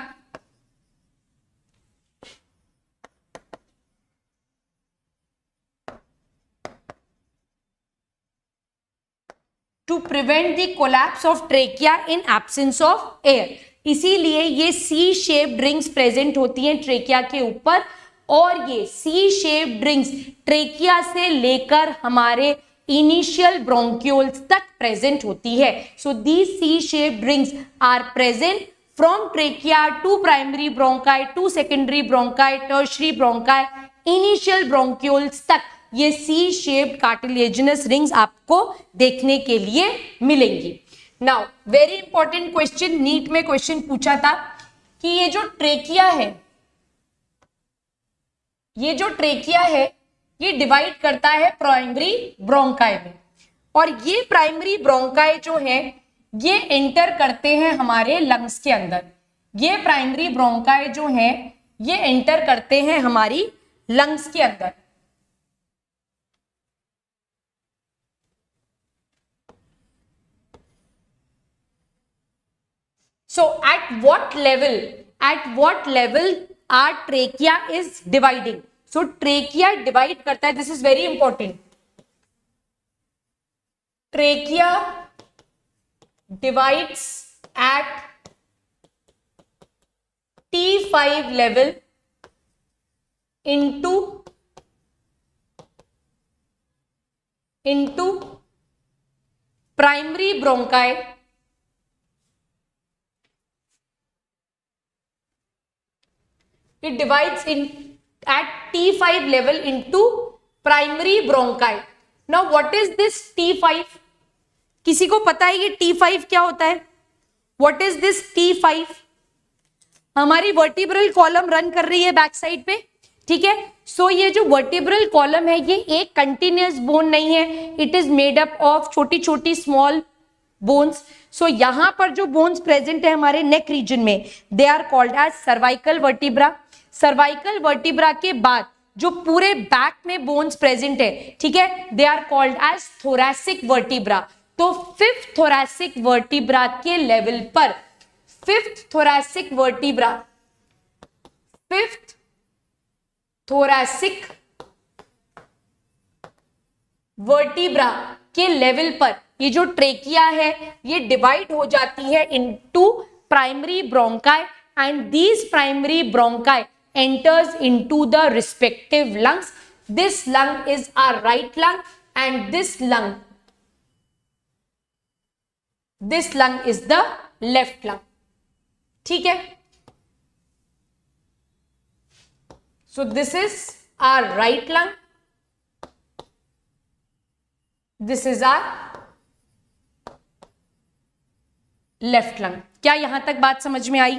in absence of air. इसीलिए ये सी shaped rings present होती हैं trachea के ऊपर, और ये सी शेप्ड रिंग्स ट्रेकिया से लेकर हमारे इनिशियल ब्रोंक्यूल्स तक प्रेजेंट होती है. So these C shaped rings are present from trachea to primary bronchi, to secondary bronchi, tertiary bronchi, initial bronchioles तक ये सी शेप्ड कार्टिलेजिनस रिंग्स आपको देखने के लिए मिलेंगी. Now very important question, NEET में क्वेश्चन पूछा था कि ये जो ट्रेकिया है ये डिवाइड करता है प्राइमरी ब्रोंकाई में, और ये प्राइमरी ब्रोंकाई जो है ये एंटर करते हैं हमारे लंग्स के अंदर. ये प्राइमरी ब्रोंकाई जो है ये एंटर करते हैं हमारी लंग्स के अंदर. So at what level our trachea is dividing? So trachea divide करता है, this is very important. Trachea divides at T5 level into primary bronchi. It divides at T5 level into primary bronchi. Now what is this T5? किसी को पता है ये T5 क्या होता है? What is this T5? हमारी वर्टिब्रल कॉलम रन कर रही है बैक साइड पे, ठीक है. सो ये जो वर्टिब्रल कॉलम है ये एक कंटिन्यूअस बोन नहीं है, it is made up of छोटी छोटी स्मॉल बोन्स. सो यहां पर जो बोन्स प्रेजेंट है हमारे नेक रीजन में, they are called as cervical vertebra. Cervical vertebra के बाद जो पूरे बैक में बोन्स प्रेजेंट है, ठीक है, they are called as thoracic vertebra. तो फिफ्थ थोरैसिक वर्टिब्रा के लेवल पर, फिफ्थ थोरैसिक वर्टिब्रा के लेवल पर ये जो ट्रेकिया है ये डिवाइड हो जाती है into primary bronchi, and these primary bronchi enters into the respective lungs. This lung is our right lung and this lung is the left lung. ठीक है. So this is our right lung, this is our left lung. क्या यहां तक बात समझ में आई?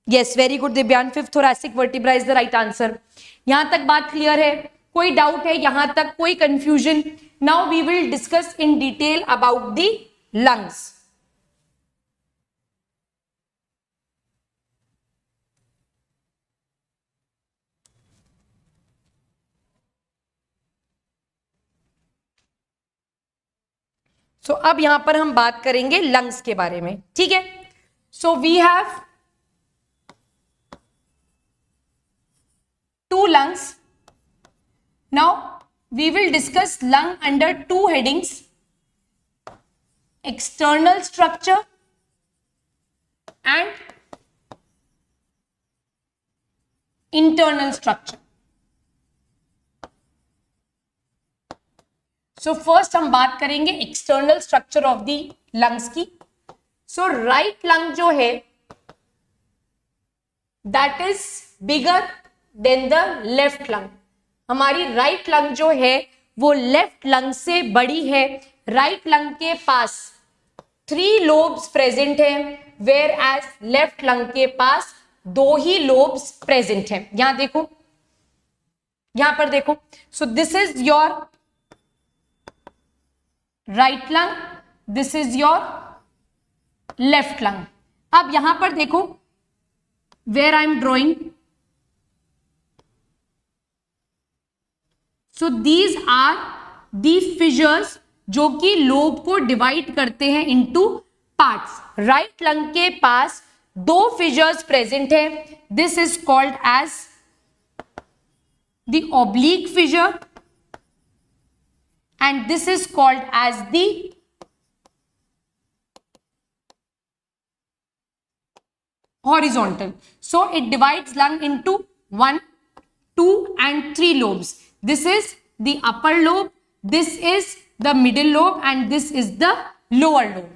Yes, very good दिव्यान. Fifth thoracic vertebra is the right answer. यहां तक बात क्लियर है? कोई डाउट है यहां तक? कोई confusion? Now we will discuss in detail about the lungs. So अब यहां पर हम बात करेंगे लंग्स के बारे में, ठीक है. So we have two lungs. Now we will discuss lung under two headings: external structure and internal structure. So first हम बात करेंगे external structure of the lungs की. So right lung जो है that is bigger than the left lung. हमारी right lung जो है वो लेफ्ट लंग से बड़ी है, राइट लंग के पास 3 लोब्स प्रेजेंट है, वेयर एज लेफ्ट लंग के पास 2 ही लोब्स प्रेजेंट है। यहां देखो, यहां पर देखो, so this is your right lung, this is your left lung. अब यहां पर देखो, where I am drawing, so these are the fissures जो कि लोब को डिवाइड करते हैं इनटू पार्ट्स। राइट लंग के पास 2 फिशर्स प्रेजेंट है, this is called as the oblique fissure and this is called as the horizontal. So it divides lung into 1, 2 and 3 lobes. This is the upper lobe, this is the middle lobe and this is the lower lobe.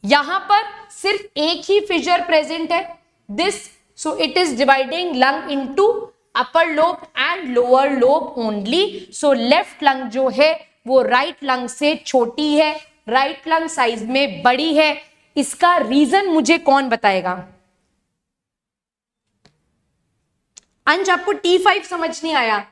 यहां पर सिर्फ एक ही Fisher present है, this, so it is dividing lung into upper lobe and lower lobe only. So left lung जो है वो right lung से छोटी है, राइट लंग साइज में बड़ी है। इसका रीजन मुझे कौन बताएगा? अंश, आपको T5 समझ नहीं आया?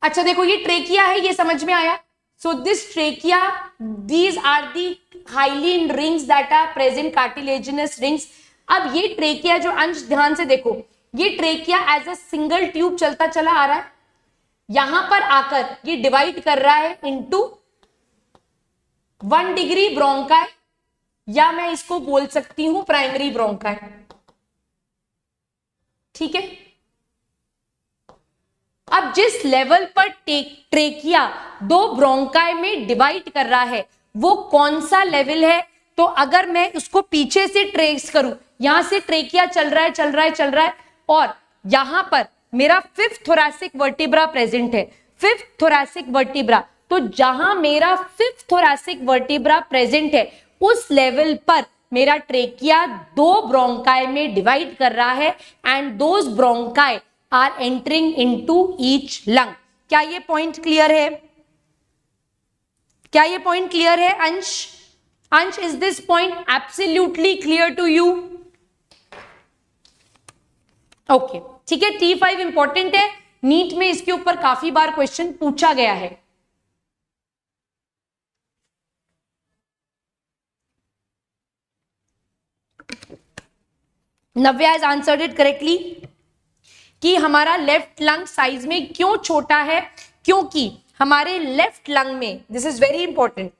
अच्छा देखो, ये ट्रेकिया है, ये समझ में आया। So this trachea, these are the hyaline rings that are present, cartilaginous rings. अब ये ट्रेकिया जो, अंश ध्यान से देखो, ये trachea as a single tube चलता चला आ रहा है, यहां पर आकर ये डिवाइड कर रहा है इनटू 1 डिग्री ब्रोंकाई, या मैं इसको बोल सकती हूं प्राइमरी ब्रोंकाई। ठीक है, अब जिस लेवल पर ट्रेकिया 2 ब्रोंकाई में डिवाइड कर रहा है वो कौन सा लेवल है? तो अगर मैं उसको पीछे से ट्रेस करूं, यहां से ट्रेकिया चल रहा है, चल रहा है, चल रहा है, और यहां पर मेरा 5th थोरैसिक वर्टिब्रा प्रेजेंट है, 5th थोरैसिक वर्टिब्रा। तो जहां मेरा 5th थोरैसिक वर्टिब्रा प्रेजेंट है उस लेवल पर मेरा ट्रेकिया 2 ब्रोंकाई में डिवाइड कर रहा है and those bronchi are entering into each lung. क्या ये पॉइंट क्लियर है? क्या ये पॉइंट क्लियर है Ansh? Ansh, is this point absolutely clear to you? Okay, ठीक है। T5 इंपॉर्टेंट है, नीट में इसके ऊपर काफी बार क्वेश्चन पूछा गया है। नव्या हैज आंसर्ड इट करेक्टली कि हमारा लेफ्ट लंग साइज में क्यों छोटा है, क्योंकि हमारे लेफ्ट लंग में, दिस इज वेरी इंपॉर्टेंट,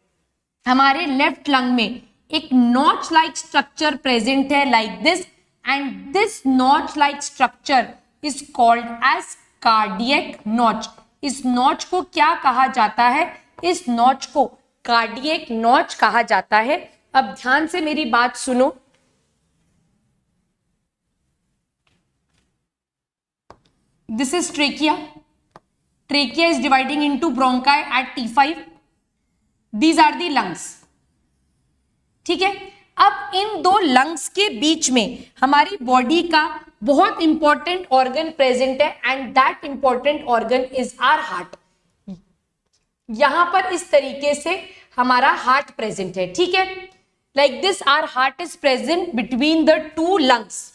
हमारे लेफ्ट लंग में एक नॉच लाइक स्ट्रक्चर प्रेजेंट है, like this, and this notch like structure is called as cardiac notch. इस नॉच को क्या कहा जाता है? इस नॉच को कार्डियक नॉच कहा जाता है। अब ध्यान से मेरी बात सुनो, this is trachea. Trachea is dividing into bronchi at T5. These are the lungs. ठीक है, अब इन 2 लंग्स के बीच में हमारी बॉडी का बहुत इंपॉर्टेंट ऑर्गन प्रेजेंट है and that important organ is our heart. यहां पर इस तरीके से हमारा हार्ट प्रेजेंट है। ठीक है, like this our heart is present between the 2 lungs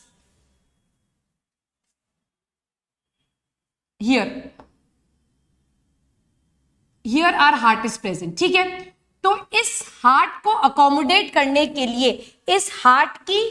here our heart is present. ठीक है, तो इस हार्ट को अकोमोडेट करने के लिए, इस हार्ट की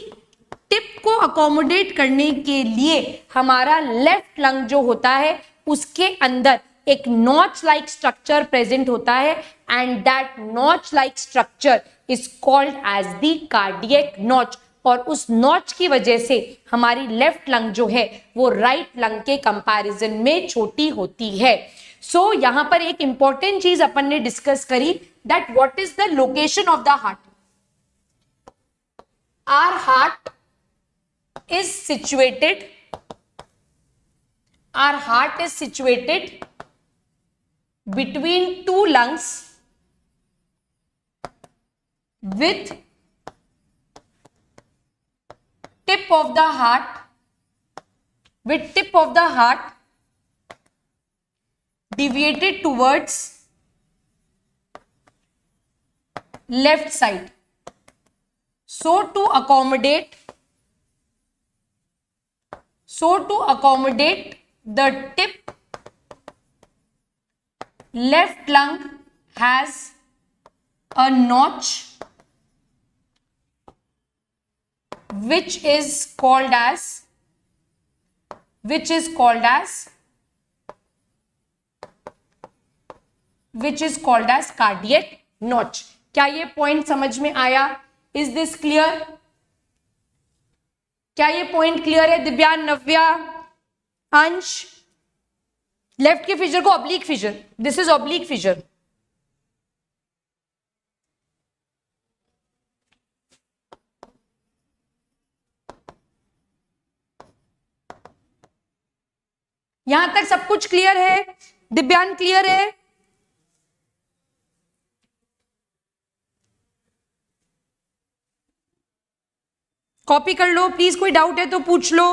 टिप को अकोमोडेट करने के लिए हमारा लेफ्ट लंग जो होता है उसके अंदर एक नॉच लाइक स्ट्रक्चर प्रेजेंट होता है and that notch like structure is called as the cardiac notch. और उस नॉच की वजह से हमारी लेफ्ट लंग जो है वो राइट लंग के कंपैरिजन में छोटी होती है। सो यहां पर एक इंपॉर्टेंट चीज अपन ने डिस्कस करी, that what is the location of the heart? Our heart is situated between 2 lungs with tip of the heart deviated towards left side. So to accommodate the tip, left lung has a notch which is called as cardiac notch. क्या ये point समझ में आया? Is this clear? क्या ये point clear है दिव्यान, नव्या, अंश? Left के फिजर को oblique fissure, this is oblique fissure. यहां तक सब कुछ क्लियर है? दिव्यान क्लियर है? कॉपी कर लो प्लीज, कोई डाउट है तो पूछ लो.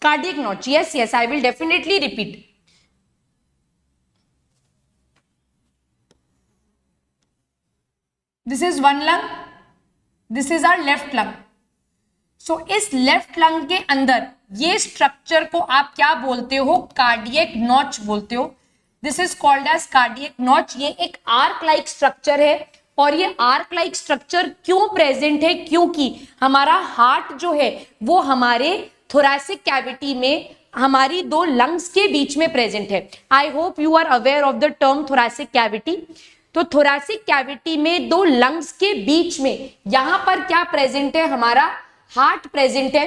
Cardiac notch, yes, yes, I will definitely repeat. This is one lung, this is our left lung. So इस लेफ्ट लंग के अंदर ये स्ट्रक्चर को आप क्या बोलते हो? कार्डियक नॉच बोलते हो. This is called as cardiac notch. ये एक आर्क लाइक स्ट्रक्चर है. और ये आर्क लाइक स्ट्रक्चर क्यों प्रेजेंट है? क्योंकि हमारा हार्ट जो है वो हमारे थोरैसिक कैविटी में हमारी दो लंग्स के बीच में प्रेजेंट है. I hope you are aware of the term thoracic cavity. तो थोरैसिक कैविटी में दो लंग्स के बीच में यहां पर क्या प्रेजेंट है? हमारा हार्ट प्रेजेंट है.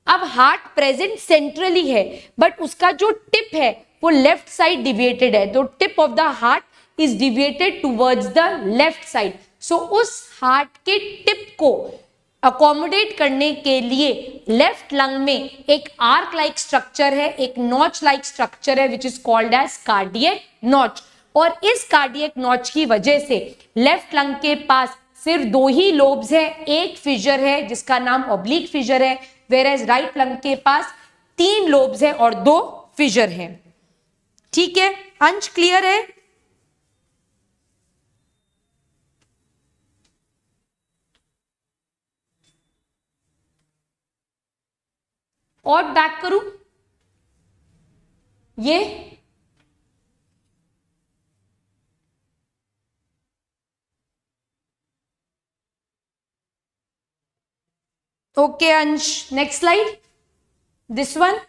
अब हार्ट प्रेजेंट सेंट्रली है, बट उसका जो टिप है वो लेफ्ट साइड डिविएटेड है. तो tip of the heart is deviated towards the left side. So उस हार्ट के टिप को अकोमोडेट करने के लिए लेफ्ट लंग में एक आर्क लाइक स्ट्रक्चर है, एक नॉच लाइक स्ट्रक्चर है, which is called as cardiac notch. और इस कार्डियक नॉच की वजह से लेफ्ट लंग के पास सिर्फ दो ही लोब्स है, एक फिजर है जिसका नाम ऑब्लिक फिजर है, वेयर राइट लंग के पास 3 लोब्स है और 2 फिजर है. ठीक है अंश, क्लियर है? और बैक करूं ये? Okay, Ansh. Next slide. This one.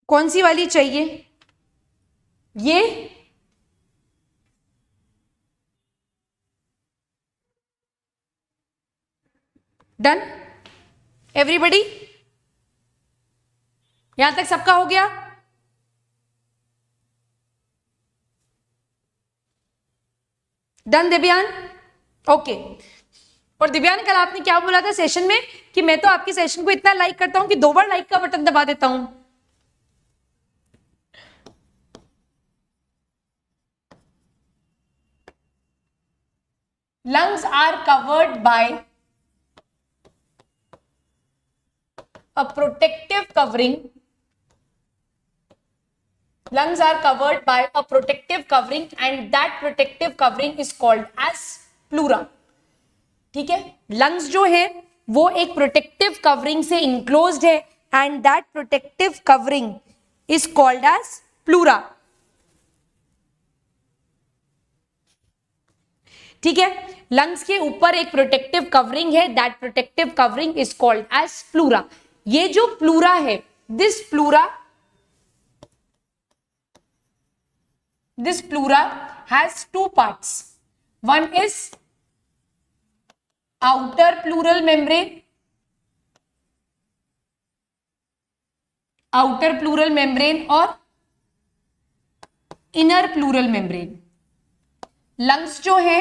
कौन सी वाली चाहिए? ये डन? एवरीबडी यहां तक सबका हो गया? डन दिव्यान? ओके. और दिव्यान कल आपने क्या बोला था सेशन में कि मैं तो आपके सेशन को इतना लाइक करता हूं कि 2 बार लाइक का बटन दबा देता हूं. Lungs are covered by a protective covering. Lungs are covered by a protective covering and that protective covering is called as pleura. ठीक है, lungs जो है वो एक protective covering से enclosed है and that protective covering is called as pleura. ठीक है, लंग्स के ऊपर एक प्रोटेक्टिव कवरिंग है, that protective covering is called as pleura. ये जो प्लूरा है, this pleura has 2 parts. One is outer pleural membrane outer pleural membrane और इनर प्लूरल मेम्ब्रेन। लंग्स जो है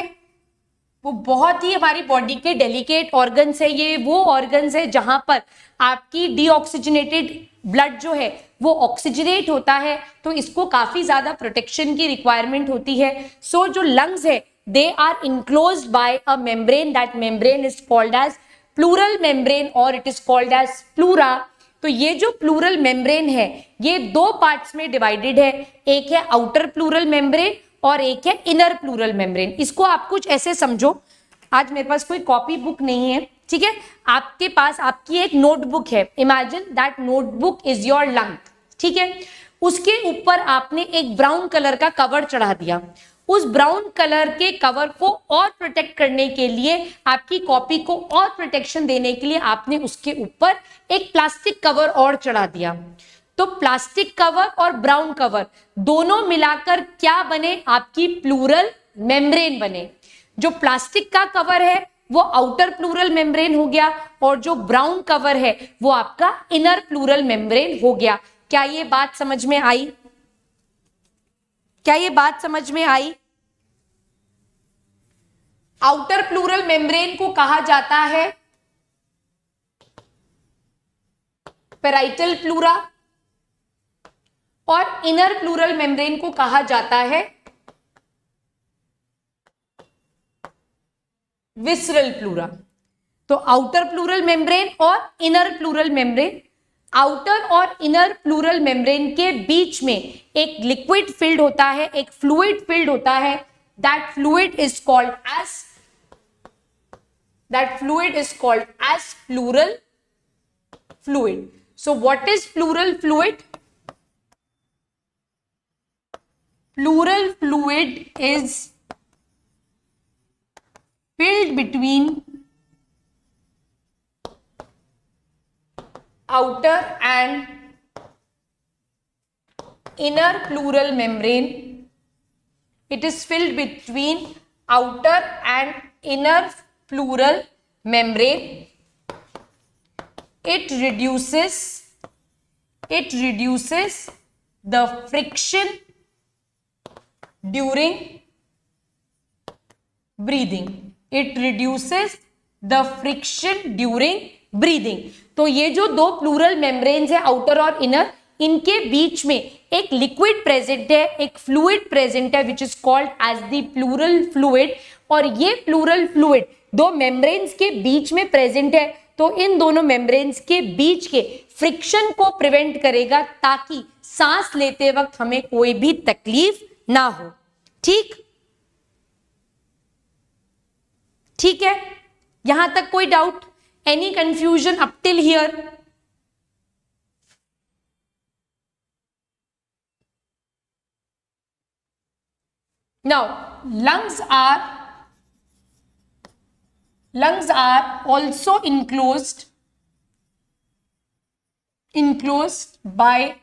वो बहुत ही हमारी बॉडी के डेलिकेट ऑर्गन्स है। ये वो ऑर्गन्स है जहां पर आपकी डीऑक्सीजनेटेड ब्लड जो है वो ऑक्सीजनेट होता है, तो इसको काफी ज्यादा प्रोटेक्शन की रिक्वायरमेंट होती है। सो जो लंग्स है they are enclosed by a membrane, that membrane is called as pleural membrane और it is called as pleura. तो ये जो प्लूरल मेम्ब्रेन है ये दो पार्ट्स में डिवाइडेड है, एक है आउटर प्लूरल मेम्ब्रेन और एक है इनर प्लूरल मेम्ब्रेन। इसको आप कुछ ऐसे समझो, आज मेरे पास कोई कॉपी बुक नहीं है, ठीक है, आपके पास आपकी एक नोटबुक है, imagine that notebook is your lung, ठीक है, उसके ऊपर आपने एक ब्राउन कलर का कवर चढ़ा दिया। उस ब्राउन कलर के कवर को और प्रोटेक्ट करने के लिए, आपकी कॉपी को और प्रोटेक्शन देने के लिए आपने उसके ऊपर एक प्लास्टिक कवर और चढ़ा दिया। तो प्लास्टिक कवर और ब्राउन कवर दोनों मिलाकर क्या बने, आपकी प्लूरल मेम्ब्रेन बने। जो प्लास्टिक का कवर है वो आउटर प्लूरल मेम्ब्रेन हो गया और जो ब्राउन कवर है वो आपका इनर प्लूरल मेम्ब्रेन हो गया। क्या ये बात समझ में आई? क्या ये बात समझ में आई? आउटर प्लूरल मेम्ब्रेन को कहा जाता है पेराइटल प्लूरा और इनर प्लूरल मेम्ब्रेन को कहा जाता है विसरल प्लूरा। तो आउटर प्लूरल मेम्ब्रेन और इनर प्लूरल मेम्ब्रेन, आउटर और इनर प्लूरल मेम्ब्रेन के बीच में एक लिक्विड फिल्ड होता है, एक फ्लूइड फिल्ड होता है, that fluid is called as pleural fluid. So what is pleural fluid? Pleural fluid is filled between outer and inner pleural membrane. It is filled between outer and inner pleural membrane. It reduces the friction during breathing. It reduces the friction during breathing. तो ये जो दो plural membranes है outer और inner, इनके बीच में एक liquid present है, एक फ्लूइड प्रेजेंट है which is called as the pleural fluid. और ये प्लूरल फ्लूइड दो मेम्ब्रेन्स के बीच में प्रेजेंट है, तो इन दोनों मेम्ब्रेन्स के बीच के फ्रिक्शन को प्रिवेंट करेगा ताकि सांस लेते वक्त हमें कोई भी तकलीफ ना हो। ठीक है, यहां तक कोई doubt? Any confusion up till here? Now lungs are also enclosed by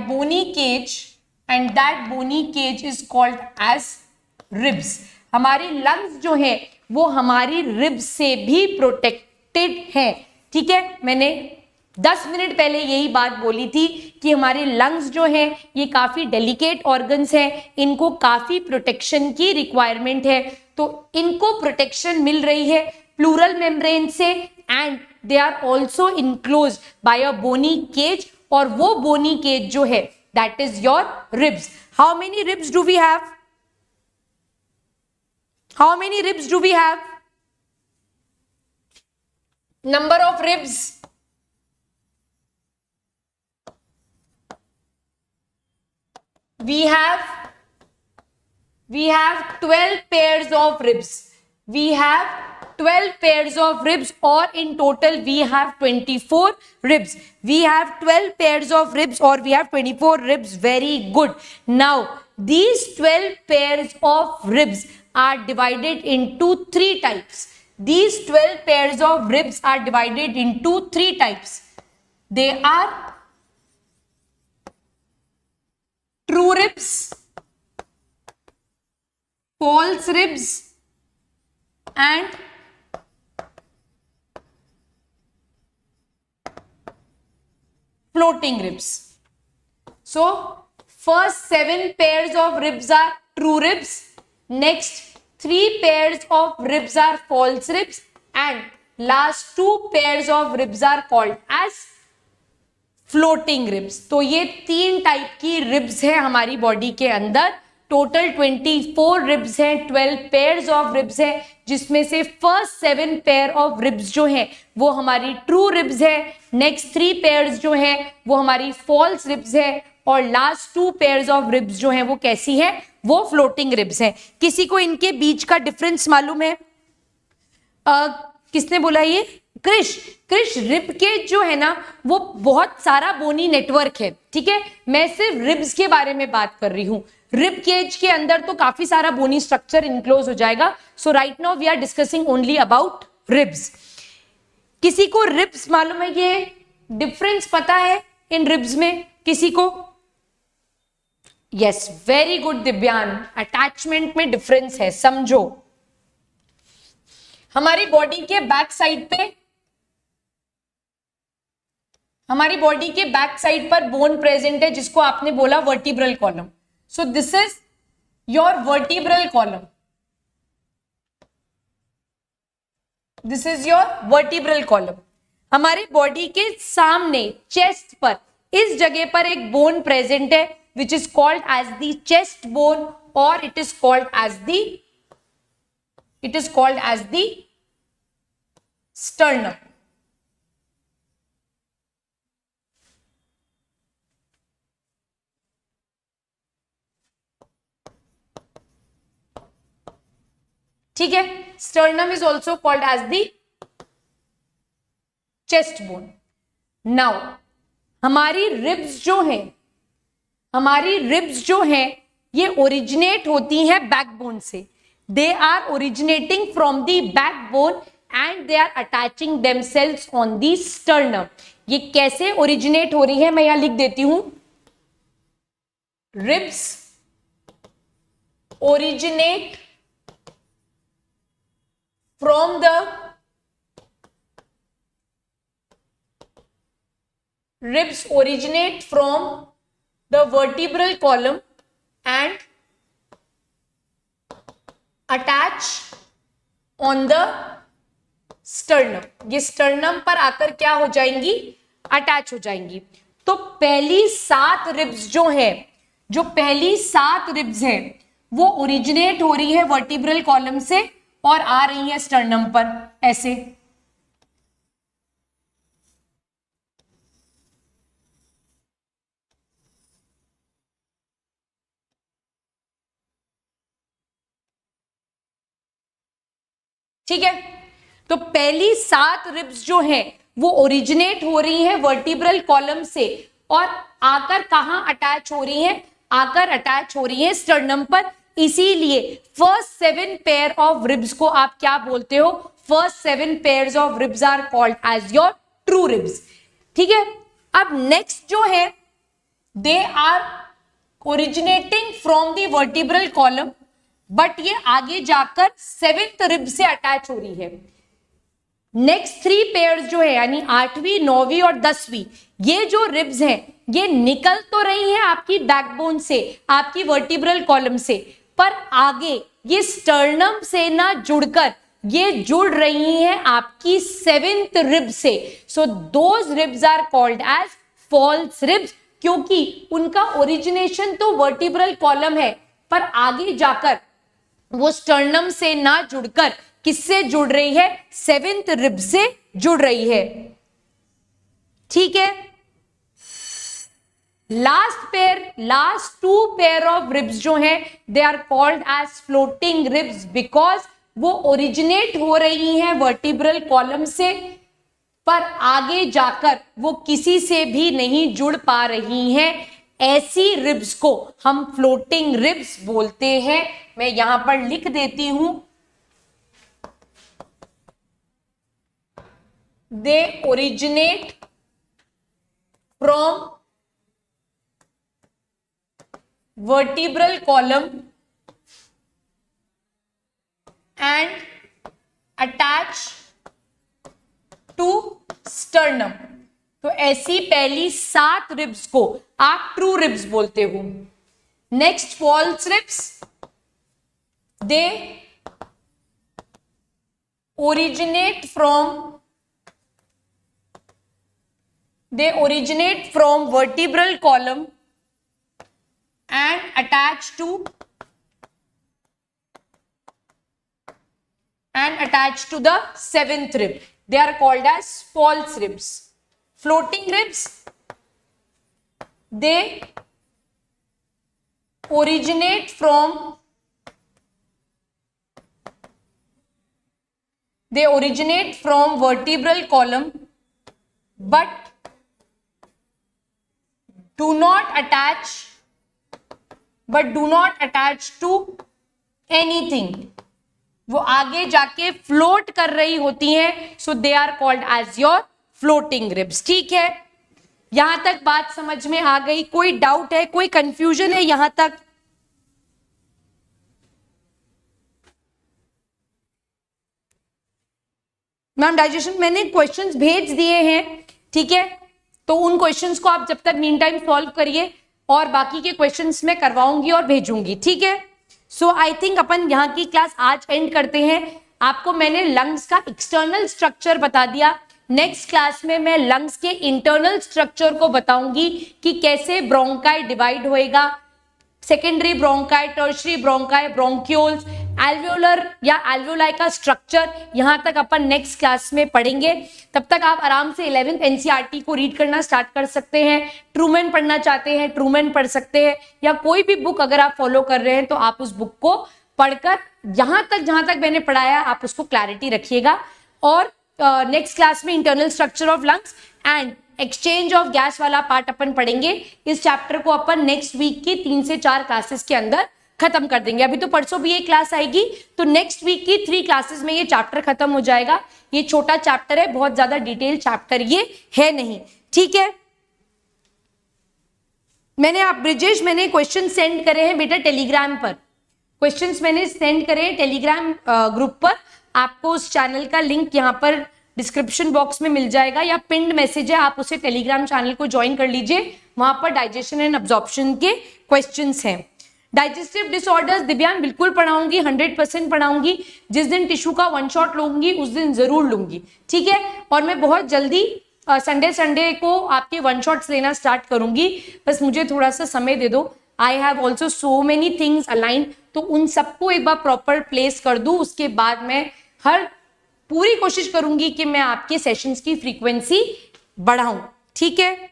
bony cage, and that bony cage is called as ribs. हमारी lungs जो है वो हमारी ribs से भी प्रोटेक्टेड है। ठीक है, मैंने 10 मिनट पहले यही बात बोली थी कि हमारे लंग्स जो है ये काफी डेलिकेट ऑर्गन्स है, इनको काफी प्रोटेक्शन की रिक्वायरमेंट है। तो इनको प्रोटेक्शन मिल रही है प्लूरल मेम्ब्रेन से, and they are also enclosed by a bony cage, और वो बोनी केज जो है that is your ribs. How many ribs do we have? How many ribs do we have? Number of ribs? We have 12 pairs of ribs. We have 12 pairs of ribs, or in total we have 24 ribs. We have 12 pairs of ribs, or we have 24 ribs. Very good. Now these 12 pairs of ribs are divided into 3 types. These 12 pairs of ribs are divided into 3 types. They are true ribs, false ribs, and floating ribs. So first 7 pairs of ribs are true ribs. Next 3 pairs of ribs are false ribs, and last 2 pairs of ribs are called as floating ribs. तो ये 3 type की ribs है हमारी body के अंदर. Total 24 ribs हैं, 12 pairs of ribs है, जिसमें से फर्स्ट 7 पेयर ऑफ रिब्स जो है वो हमारी ट्रू रिब्स है. नेक्स्ट 3 पेयर्स जो है वो हमारी फॉल्स रिब्स है, और लास्ट 2 पेयर्स ऑफ रिब्स जो है वो कैसी है, वो फ्लोटिंग रिब्स है. किसी को इनके बीच का डिफरेंस मालूम है? किसने बोला ये? क्रिश रिब के जो है ना वो बहुत सारा बोनी नेटवर्क है. ठीक है, मैं सिर्फ रिब्स के बारे में बात कर रही हूं. रिब केज के अंदर तो काफी सारा बोनी स्ट्रक्चर इनक्लोज हो जाएगा. So right now we are discussing only about ribs. किसी को रिब्स मालूम है? ये डिफरेंस पता है इन रिब्स में किसी को? Yes, very good दिव्यान. अटैचमेंट में डिफरेंस है, समझो. हमारी बॉडी के बैक साइड पे, हमारी बॉडी के बैक साइड पर बोन प्रेजेंट है जिसको आपने बोला vertebral column. So this is your vertebral column. This is your vertebral column. हमारी बॉडी के सामने चेस्ट पर इस जगह पर एक बोन प्रेजेंट है which is called as the chest bone, और it is called as the sternum. ठीक है, sternum is also called as the chest bone. Now हमारी रिब्स जो हैं ये ओरिजिनेट होती हैं बैकबोन से. They are originating from the backbone and they are attaching themselves on the sternum. ये कैसे ओरिजिनेट हो रही है मैं यहां लिख देती हूं. Ribs originate from the ribs originate from the vertebral column and attach on the sternum. ये sternum पर आकर क्या हो जाएंगी? अटैच हो जाएंगी. तो पहली 7 रिब्स जो पहली 7 रिब्स हैं वो ओरिजिनेट हो रही है वर्टिब्रल कॉलम से और आ रही है स्टर्नम पर ऐसे. ठीक है, तो पहली 7 रिब्स जो हैं वो ओरिजिनेट हो रही हैं वर्टिब्रल कॉलम से और आकर कहां अटैच हो रही हैं? आकर अटैच हो रही हैं स्टर्नम पर. इसीलिए फर्स्ट 7 पेयर ऑफ रिब्स को आप क्या बोलते हो? First 7 pairs of ribs are called as your true ribs. ठीक है, अब नेक्स्ट जो है they are originating from the vertebral column, but ये आगे जाकर 7th रिब से अटैच हो रही है. नेक्स्ट 3 पेयर्स जो है यानी 8वीं 9वीं और 10वीं, ये जो रिब्स हैं ये निकल तो रही हैं आपकी बैकबोन से, आपकी वर्टिब्रल कॉलम से, पर आगे ये स्टर्नम से ना जुड़कर ये जुड़ रही हैं आपकी 7th रिब से. So those ribs are called as false ribs, क्योंकि उनका ओरिजिनेशन तो वर्टिब्रल कॉलम है पर आगे जाकर वो स्टर्नम से ना जुड़कर किससे जुड़ रही है? 7th रिब से जुड़ रही है. ठीक है, लास्ट 2 पेयर ऑफ रिब्स जो हैं they are called as floating ribs, because वो ओरिजिनेट हो रही हैं वर्टिब्रल कॉलम से पर आगे जाकर वो किसी से भी नहीं जुड़ पा रही हैं. ऐसी रिब्स को हम फ्लोटिंग रिब्स बोलते हैं. मैं यहां पर लिख देती हूं, they originate from vertebral column and attach to sternum. तो ऐसी पहली 7 रिब्स को आप ट्रू रिब्स बोलते हो. Next false ribs, they originate from vertebral column and attach to the 7th rib. They are called as false ribs. Floating ribs, they originate from vertebral column but do not attach to anything. वो आगे जाके float कर रही होती हैं, so they are called as your floating ribs. ठीक है, यहां तक बात समझ में आ गई? कोई डाउट है, कोई कंफ्यूजन है यहां तक? मैम डाइजेशन मैंने क्वेश्चंस भेज दिए हैं, ठीक है, तो उन क्वेश्चंस को आप जब तक मीन टाइम सॉल्व करिए और बाकी के क्वेश्चंस मैं करवाऊंगी और भेजूंगी. ठीक है, सो आई थिंक अपन यहाँ की क्लास आज एंड करते हैं. आपको मैंने लंग्स का एक्सटर्नल स्ट्रक्चर बता दिया. नेक्स्ट क्लास में मैं लंग्स के इंटरनल स्ट्रक्चर को बताऊंगी कि कैसे ब्रोंकाई डिवाइड होएगा, secondary bronchi, tertiary bronchi, bronchioles, alveolar या एल्वियोलाई का स्ट्रक्चर, यहां तक अपन नेक्स्ट क्लास में पढ़ेंगे. तब तक आप आराम से 11th एनसीईआरटी को रीड करना स्टार्ट कर सकते हैं. ट्रूमैन पढ़ना चाहते हैं, ट्रूमैन पढ़ सकते हैं, या कोई भी बुक अगर आप फॉलो कर रहे हैं तो आप उस बुक को पढ़कर जहां तक मैंने पढ़ाया आप उसको क्लैरिटी रखिएगा. और नेक्स्ट क्लास में internal structure of lungs and exchange of gas वाला पार्ट अपन पढ़ेंगे. इस चैप्टर को अपन नेक्स्ट वीक की 3 से 4 क्लासेस के अंदर खत्म कर देंगे. अभी तो परसों भी ये क्लास आएगी, तो नेक्स्ट वीक की 3 क्लासेस में ये चैप्टर खत्म हो जाएगा. ये छोटा चैप्टर है, बहुत ज्यादा डिटेल चैप्टर ये है नहीं. ठीक है, ब्रिजेश मैंने क्वेश्चन सेंड करे हैं बेटा टेलीग्राम पर. क्वेश्चंस मैंने सेंड करे हैं टेलीग्राम ग्रुप पर. आपको उस चैनल का लिंक यहाँ पर डिस्क्रिप्शन बॉक्स में मिल जाएगा या पिन्ड मैसेज है, आप उसे टेलीग्राम चैनल को ज्वाइन कर लीजिए. वहां पर डाइजेशन एंड अब्जॉर्प्शन के क्वेश्चंस हैं. डाइजेस्टिव डिसऑर्डर्स दिव्यांग बिल्कुल पढ़ाऊंगी, 100% पढ़ाऊंगी. जिस दिन टिश्यू का 1 शॉट लूंगी उस दिन जरूर लूंगी. ठीक है, और मैं बहुत जल्दी संडे को आपके 1 शॉट्स लेना स्टार्ट करूंगी. बस मुझे थोड़ा सा समय दे दो. I have also so many things align, तो उन सबको एक बार प्रॉपर प्लेस कर दूं. उसके बाद मैं पूरी कोशिश करूंगी कि मैं आपके सेशंस की फ्रीक्वेंसी बढ़ाऊं. ठीक है,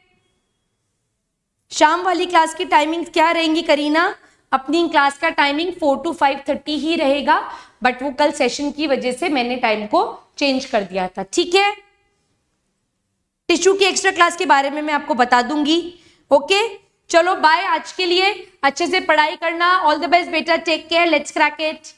शाम वाली क्लास की टाइमिंग क्या रहेंगी करीना? अपनी क्लास का टाइमिंग 4 to 5:30 ही रहेगा, बट वो कल सेशन की वजह से मैंने टाइम को चेंज कर दिया था. ठीक है, टिश्यू की एक्स्ट्रा क्लास के बारे में मैं आपको बता दूंगी. ओके, चलो बाय. आज के लिए अच्छे से पढ़ाई करना. ऑल द बेस्ट बेटा, take care, let's crack it.